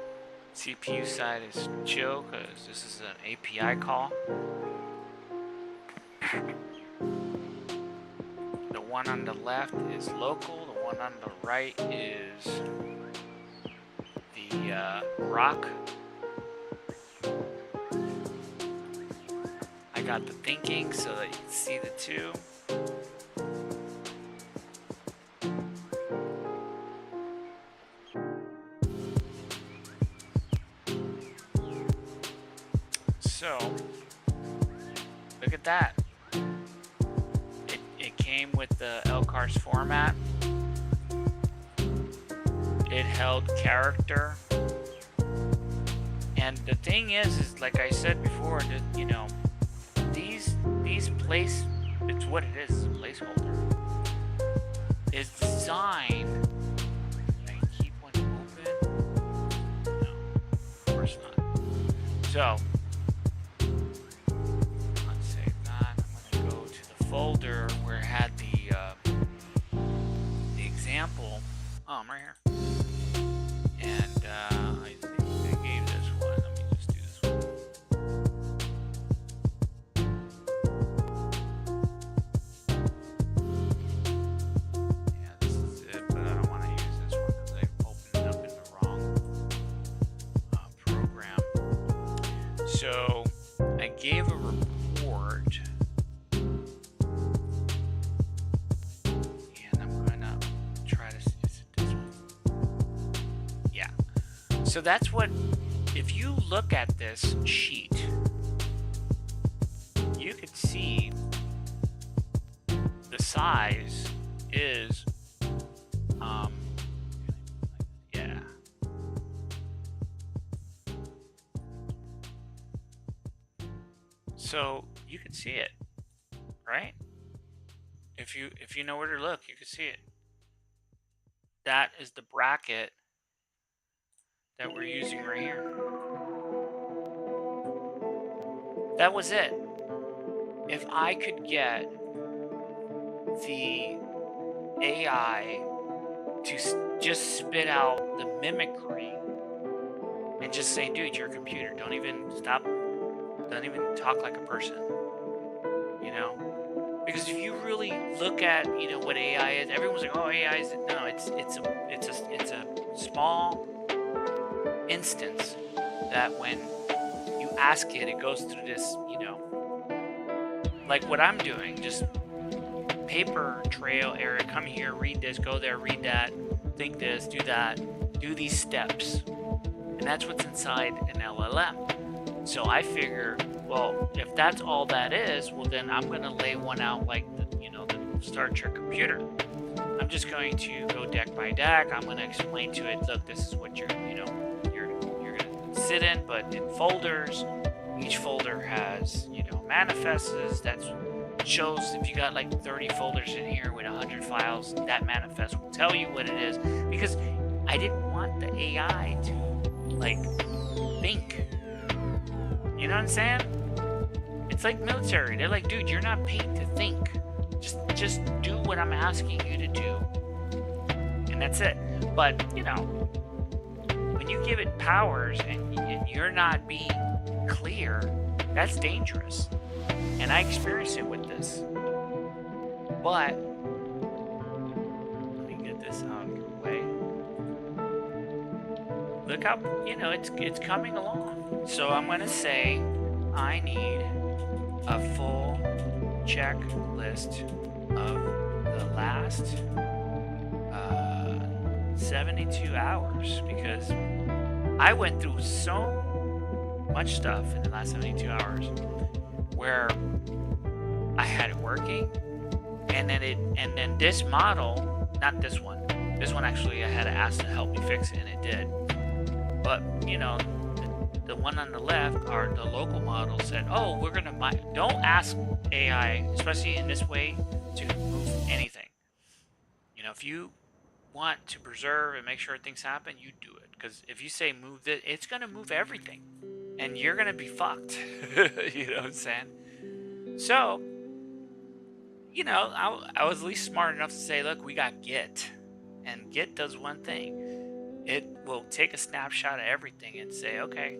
CPU side is chill because this is an API call. The one on the left is local. The one on the right is the Grok. I got the thinking so that you can see the two. So, look at that. It came with the LCARS format. It held character. And the thing is like I said before, that these place, it's what it is, a placeholder, is designed. Can I keep one open? No, of course not. So folder where it had the example. Oh, I'm right here. And I think I gave this one. Let me just do this one. Yeah, this is it, but I don't want to use this one because I opened it up in the wrong program. So I gave a report. So that's what, if you look at this sheet, you could see the size is, yeah. So you can see it, right? If you know where to look, you can see it. That is the bracket that we're using right here. That was it. If I could get the AI to just spit out the mimicry and just say, dude, you're a computer. Don't even talk like a person. Because if you really look at, what AI is, everyone's like, oh, AI is, no, it's a small instance that when you ask it, it goes through this, like what I'm doing, just paper trail, Eric, come here, read this, go there, read that, think this, do that, do these steps. And that's what's inside an LLM. So I figure, well, if that's all that is, well, then I'm going to lay one out like the Star Trek computer. I'm just going to go deck by deck. I'm going to explain to it, look, this is what you're going to sit in, but in folders. Each folder has, manifests. That's shows if you got like 30 folders in here with 100 files, that manifest will tell you what it is, because I didn't want the AI to like think. You know what I'm saying? It's like military. They're like, dude, you're not paid to think. Just do what I'm asking you to do. And that's it. But, you know, when you give it powers and you're not being clear, that's dangerous. And I experienced it with this. But let me get this out of the way. Look how, you know, it's coming along. So I'm going to say I need a full checklist of the last 72 hours, because I went through so much stuff in the last 72 hours where I had it working, and then this model, not this one actually I had to ask to help me fix it, and it did. But you know, the one on the left, or the local model, said, oh, we're gonna don't ask AI, especially in this way, to move anything. You know, if you want to preserve and make sure things happen, you do it. Because if you say move this, it's gonna move everything, and you're gonna be fucked. You know what I'm saying? So, you know, I was at least smart enough to say, look, we got Git, and Git does one thing. It will take a snapshot of everything and say, okay,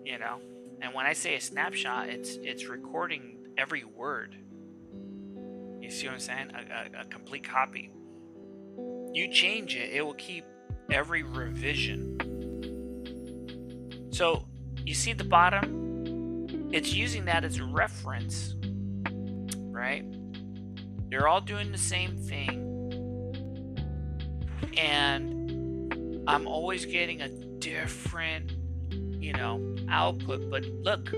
you know. And when I say a snapshot, it's recording every word. You see what I'm saying? A complete copy. You change it, it will keep every revision. So you see the bottom? It's using that as a reference, right? They're all doing the same thing, and I'm always getting a different, you know, output. But look,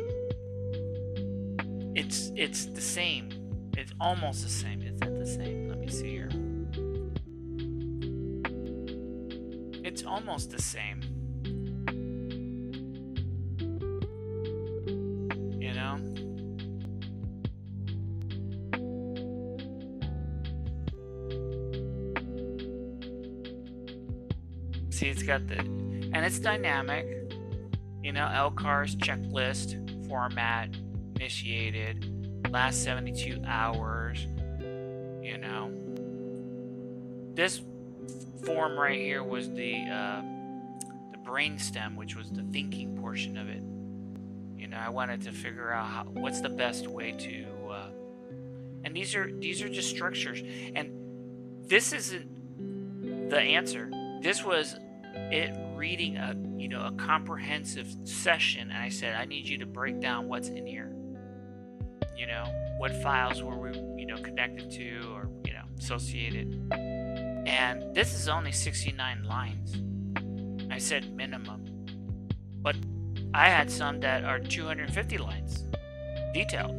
it's the same. It's almost the same. Is that the same? Let me see here. It's almost the same. You know? See, it's got the, and it's dynamic. You know, LCAR's checklist, format, initiated, last 72 hours. You know, this form right here was the brainstem, which was the thinking portion of it. You know, I wanted to figure out what's the best way to, and these are just structures, and this isn't the answer. This was it reading a comprehensive session, and I said, I need you to break down what's in here. You know, what files were we, connected to, or, associated. And this is only 69 lines. I said minimum. But I had some that are 250 lines detailed.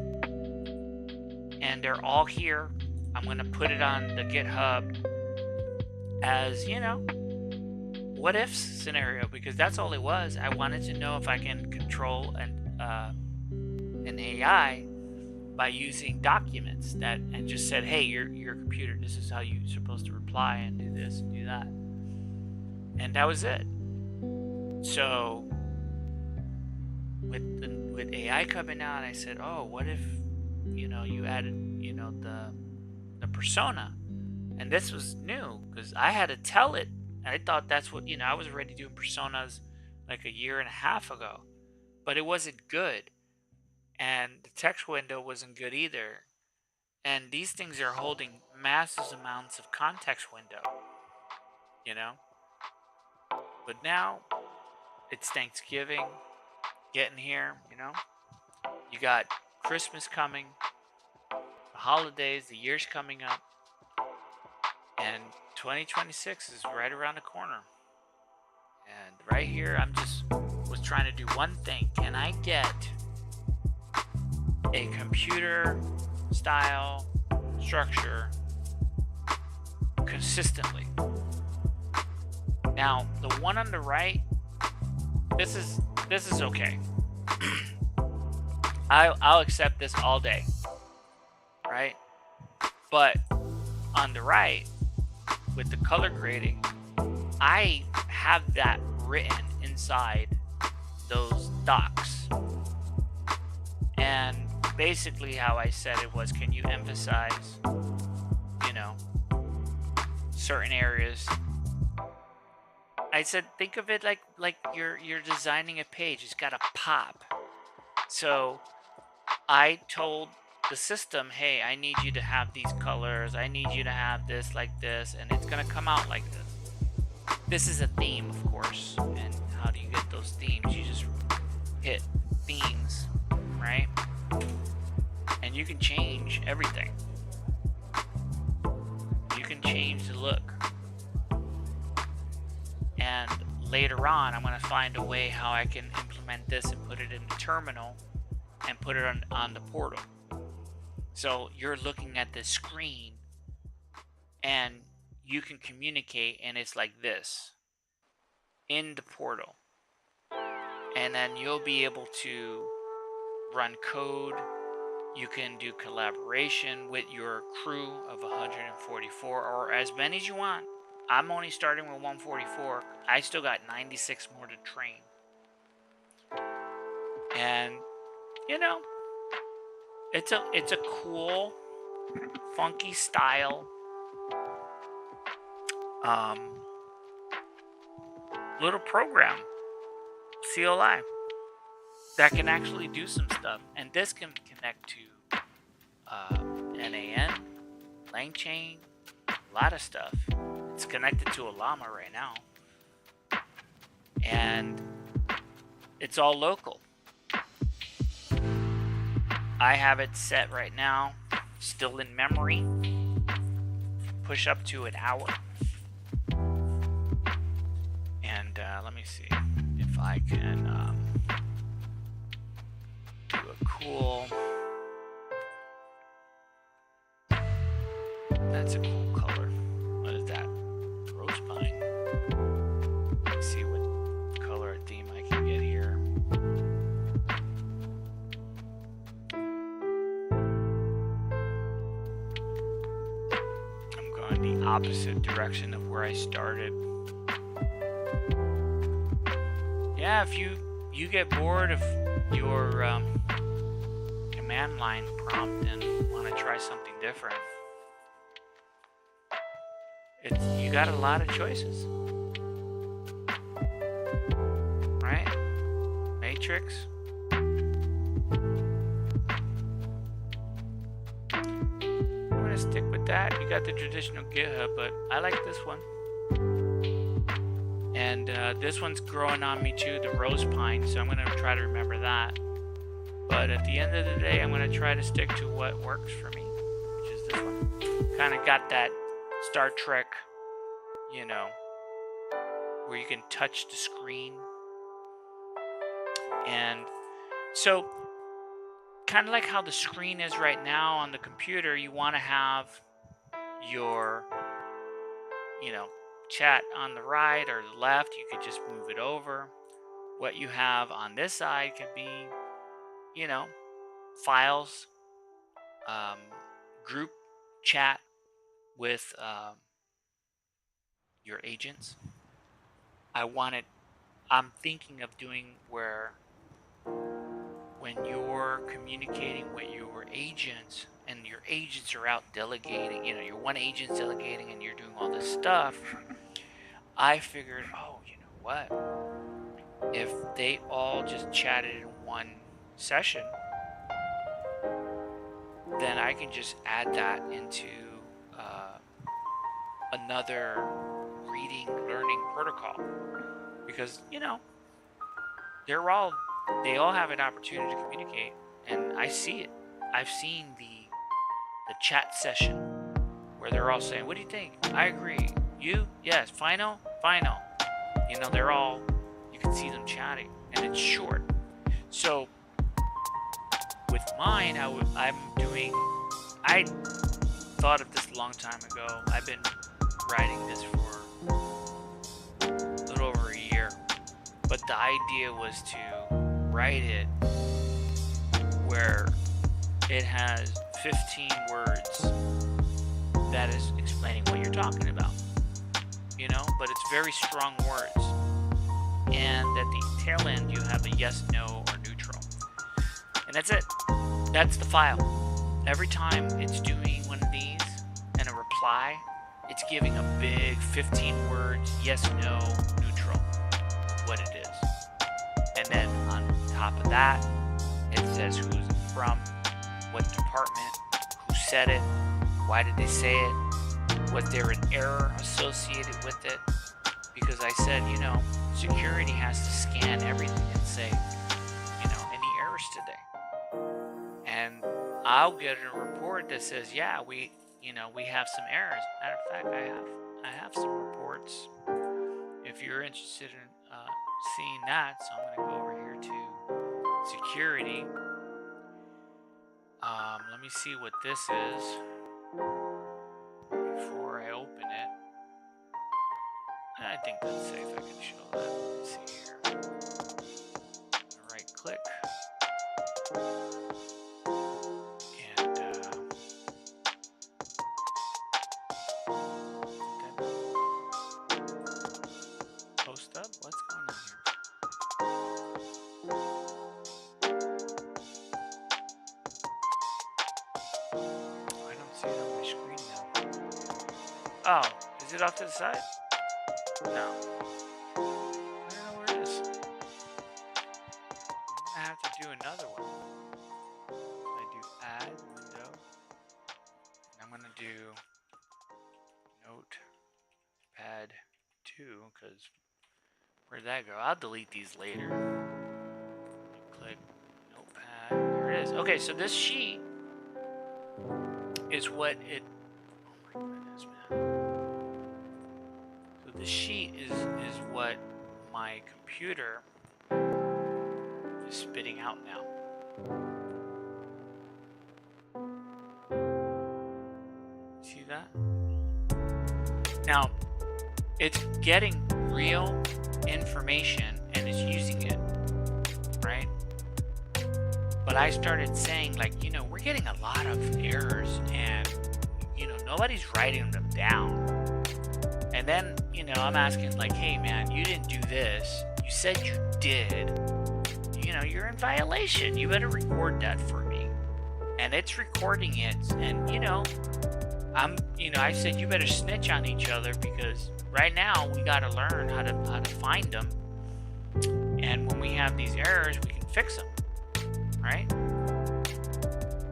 And they're all here. I'm going to put it on the GitHub as, what if scenario, because that's all it was. I wanted to know if I can control an AI by using documents and just said, hey, your computer, this is how you're supposed to reply and do this and do that. And that was it. So with AI coming out, I said, oh, what if you added the persona? And this was new because I had to tell it. I thought that's what, I was already doing personas like a year and a half ago, but it wasn't good. And the text window wasn't good either. And these things are holding massive amounts of context window, But now it's Thanksgiving, getting here, You got Christmas coming, the holidays, the year's coming up. And 2026 is right around the corner. And right here, was trying to do one thing. Can I get a computer style structure consistently? Now, the one on the right, this is okay. I'll accept this all day. right? But on the right, with the color grading, I have that written inside those docs. And basically how I said it was, can you emphasize, you know, certain areas? I said, think of it like you're designing a page. It's got to pop. So I told the system, hey, I need you to have these colors. I need you to have this like this, and it's gonna come out like this. This is a theme, of course. And how do you get those themes? You just hit themes, right? And you can change everything. You can change the look. And later on, I'm going to find a way how I can implement this and put it in the terminal and put it on the portal. So you're looking at the screen and you can communicate, and it's like this in the portal. And then you'll be able to run code. You can do collaboration with your crew of 144 or as many as you want. I'm only starting with 144. I still got 96 more to train. And you know, it's a cool, funky style little program, CLI, that can actually do some stuff. And this can connect to NAN, LangChain, a lot of stuff. It's connected to a llama right now. And it's all local. I have it set right now, still in memory. Push up to an hour. And let me see if I can do a cool... That's a cool color. What is that? Rose pine. Let's see what color or theme I can get here. I'm going the opposite direction of where I started. Yeah, if you get bored of your command line prompt and want to try something different, you got a lot of choices, right? Matrix. I'm gonna stick with that. You got the traditional GitHub, but I like this one. And this one's growing on me too, the rose pine, so I'm gonna try to remember that. But at the end of the day, I'm gonna try to stick to what works for me, which is this one. Kind of got that Star Trek, you know, where you can touch the screen. And so kind of like how the screen is right now on the computer, you want to have your, you know, chat on the right or the left. You could just move it over. What you have on this side could be, you know, files, group chat with your agents. I'm thinking of doing where when you're communicating with your agents and your agents are out delegating, you know, your one agent's delegating and you're doing all this stuff, I figured, oh, you know what? If they all just chatted in one session, then I can just add that into another reading learning protocol, because you know they all have an opportunity to communicate, and I see it. I've seen the chat session where they're all saying, what do you think? I agree. You? Yes. Final? You know, they're all, you can see them chatting, and it's short. So with mine, I thought of this a long time ago. I've been writing this for a little over a year, but the idea was to write it where it has 15 words that is explaining what you're talking about, you know, but it's very strong words. And at the tail end, you have a yes, no, or neutral. And that's it. That's the file. Every time it's doing one of these and a reply, it's giving a big 15 words, yes, no, neutral, what it is. And then on top of that, it says who's it from, what department, who said it, why did they say it, was there an error associated with it? Because I said, you know, security has to scan everything and say, you know, any errors today. And I'll get a report that says, yeah, we have some errors. Matter of fact, I have some reports if you're interested in seeing that. So I'm going to go over here to security. Let me see what this is before I open it. I think that's safe. I can show that. Let's see here. Right click. And post up? What's going on here? I don't see it on my screen now. Oh, is it off to the side? No. I don't know where it is. I have to do another one. I do add window. And I'm going to do notepad 2 because where'd that go? I'll delete these later. Click notepad. There it is. Okay, so this sheet is what it. Oh my goodness, man. The sheet is what my computer is spitting out now. See that? Now, it's getting real information and it's using it, right? But I started saying, like, you know, we're getting a lot of errors and, you know, nobody's writing them down. And then, you know, I'm asking, like, hey, man, you didn't do this. You said you did. You know, you're in violation. You better record that for me. And it's recording it. And, you know, I said you better snitch on each other because right now we got to learn how to find them. And when we have these errors, we can fix them. Right?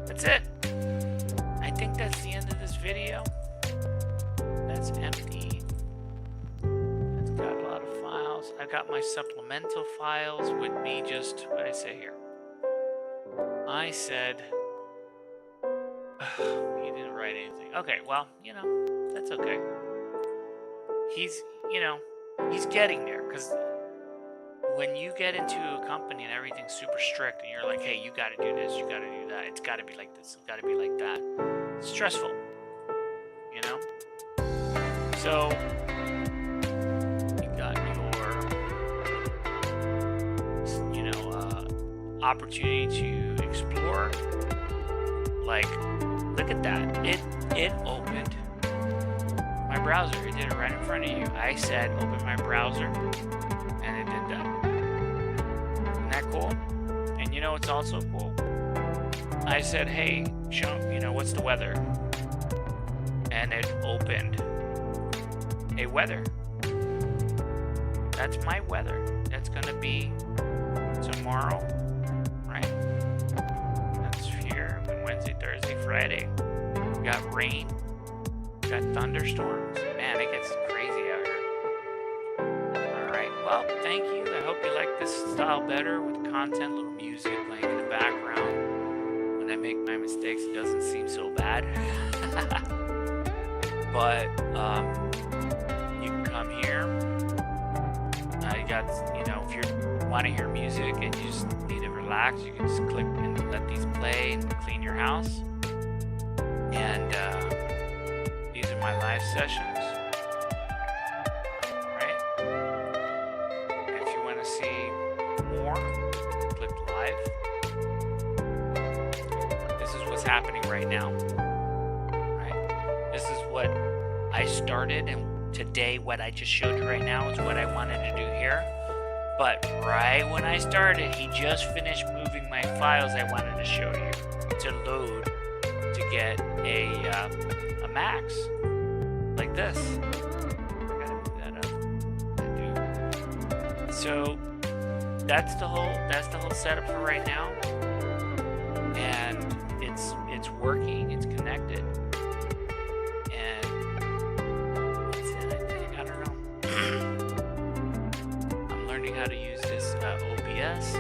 That's it. I think that's the end of this video. That's empty. I've got my supplemental files with me. Just what did I say here? I said he didn't write anything. Okay, well, you know, that's okay. He's getting there, because when you get into a company and everything's super strict and you're like, hey, you got to do this, you got to do that, it's got to be like this, it's got to be like that. It's stressful, you know. So opportunity to explore. Like, look at that. It opened my browser. It did it right in front of you. I said open my browser and it did that. Isn't that cool? And you know what's also cool? I said, hey, show, you know, what's the weather? And it opened a weather. That's my weather. That's gonna be tomorrow. Wednesday, Thursday, Friday. We got rain. We got thunderstorms. Man, it gets crazy out here. Alright, well, thank you. I hope you like this style better with content, little music playing in the background. When I make my mistakes, it doesn't seem so bad. But you can come here. I got, you know, if you want to hear music and you just need to relax, you can just click and let these play and clean your house. And these are my live sessions, right? If you want to see more, click live. This is what's what's happening right now. Right? This is what I started, and today what I just showed you right now is what I wanted to do here. But right when I started, he just finished moving my files I wanted to show you to load to get a Maxx like this. I gotta move that up. I do. So that's the whole setup for right now, and it's working. It's connected, and I don't know. I'm learning how to use this OBS.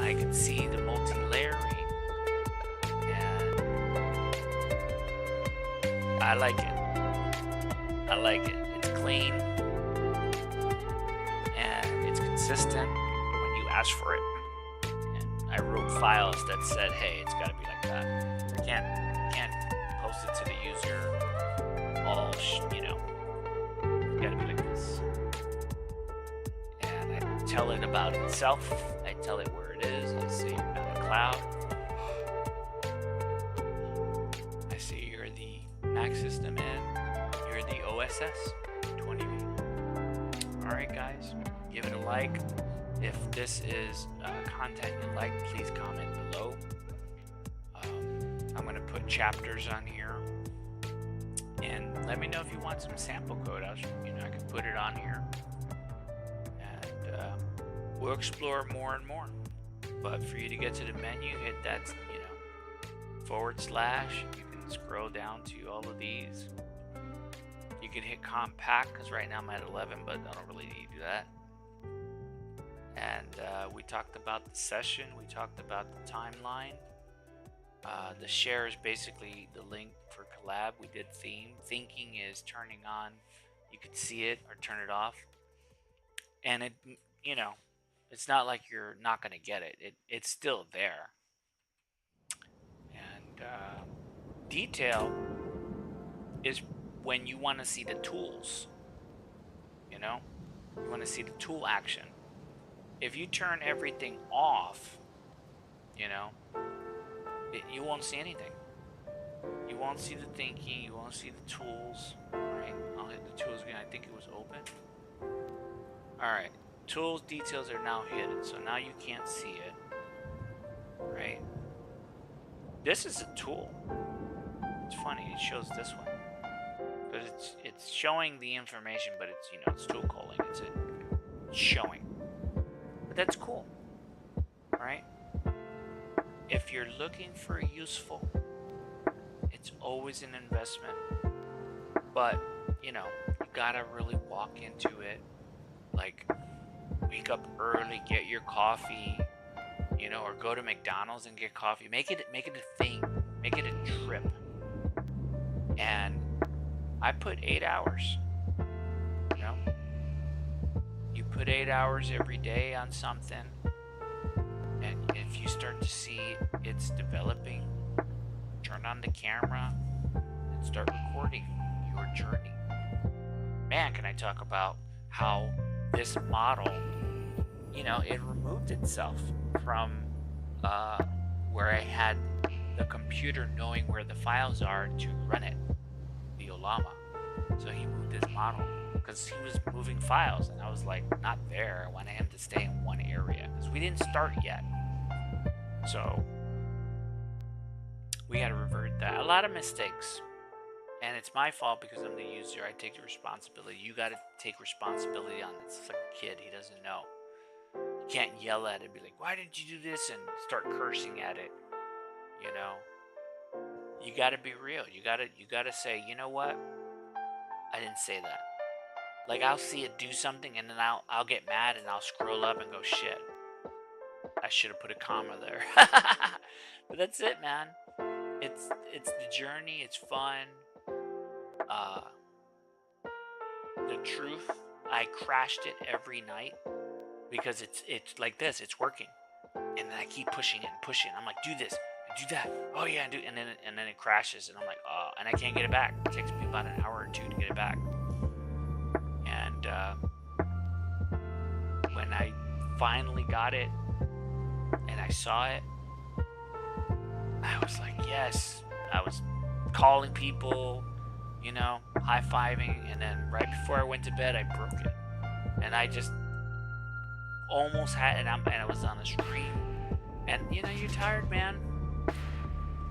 I can see the multi-layering, and I like it. I like it. It's clean, and it's consistent when you ask for it. And I wrote files that said, "Hey, it's got to be like that. You can't post it to the user all, it's got to be like this." And I tell it about itself. I tell it where it is. I say you're on the cloud. I say you're the Maxx system and you're the OSS 20V. Alright guys, give it a like. If this is content you like, please comment below. I'm going to put chapters on here. And let me know if you want some sample code. I can put it on here. And we'll explore more and more. But for you to get to the menu, hit that, // You can scroll down to all of these. You can hit compact, because right now I'm at 11, but I don't really need to do that. And we talked about the session. We talked about the timeline. The share is basically the link for collab. We did theme. Thinking is turning on. You could see it or turn it off. And it, it's not like you're not going to get it. It's still there. And detail is when you want to see the tools. You want to see the tool action. If you turn everything off, you won't see anything. You won't see the thinking. You won't see the tools. Right? I'll hit the tools again. I think it was open. All right. Tools details are now hidden, so now you can't see it. Right? This is a tool. It's funny. It shows this one. Because it's showing the information, but it's it's tool calling. It's showing. But that's cool. Right? If you're looking for useful, it's always an investment. But, you gotta really walk into it. Like, wake up early, get your coffee, or go to McDonald's and get coffee. Make it a thing. Make it a trip. And I put 8 hours. You put 8 hours every day on something, and if you start to see it's developing, turn on the camera and start recording your journey. Man, can I talk about how this model, it removed itself from where I had the computer knowing where the files are to run it, the Olama. So he moved his model because he was moving files, and I was like, not there. I wanted him to stay in one area because we didn't start yet. So we had to revert that. A lot of mistakes. And it's my fault because I'm the user. I take the responsibility. You got to take responsibility on this. It's like a kid. He doesn't know. You can't yell at it and be like, why didn't you do this? And start cursing at it. You got to be real. You got to say, you know what? I didn't say that. Like, I'll see it do something, and then I'll get mad, and I'll scroll up and go, shit. I should have put a comma there. But that's it, man. It's the journey. It's fun. The truth, I crashed it every night because it's like this. It's working, and then I keep pushing it and pushing. I'm like, do this, do that. Oh yeah, and then it crashes, and I'm like, oh, and I can't get it back. It takes me about an hour or two to get it back. And when I finally got it and I saw it, I was like, yes. I was calling people, you know, high-fiving, and then right before I went to bed, I broke it. And I just almost had, and I was on a stream. And, you know, you're tired, man.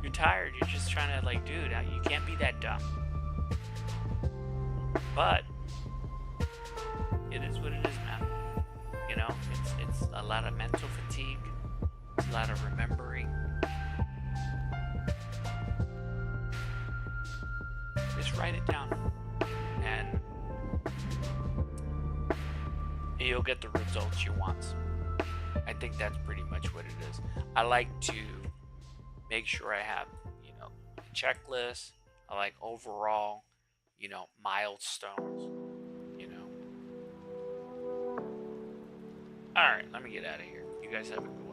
You're tired. You're just trying to, like, dude, you can't be that dumb. But it is what it is, man. You know, it's a lot of mental fatigue. It's a lot of remembering. Just write it down, and you'll get the results you want. I think that's pretty much what it is. I like to make sure I have, you know, a checklist. I like overall, you know, milestones, you know. All right, let me get out of here. You guys have a good one.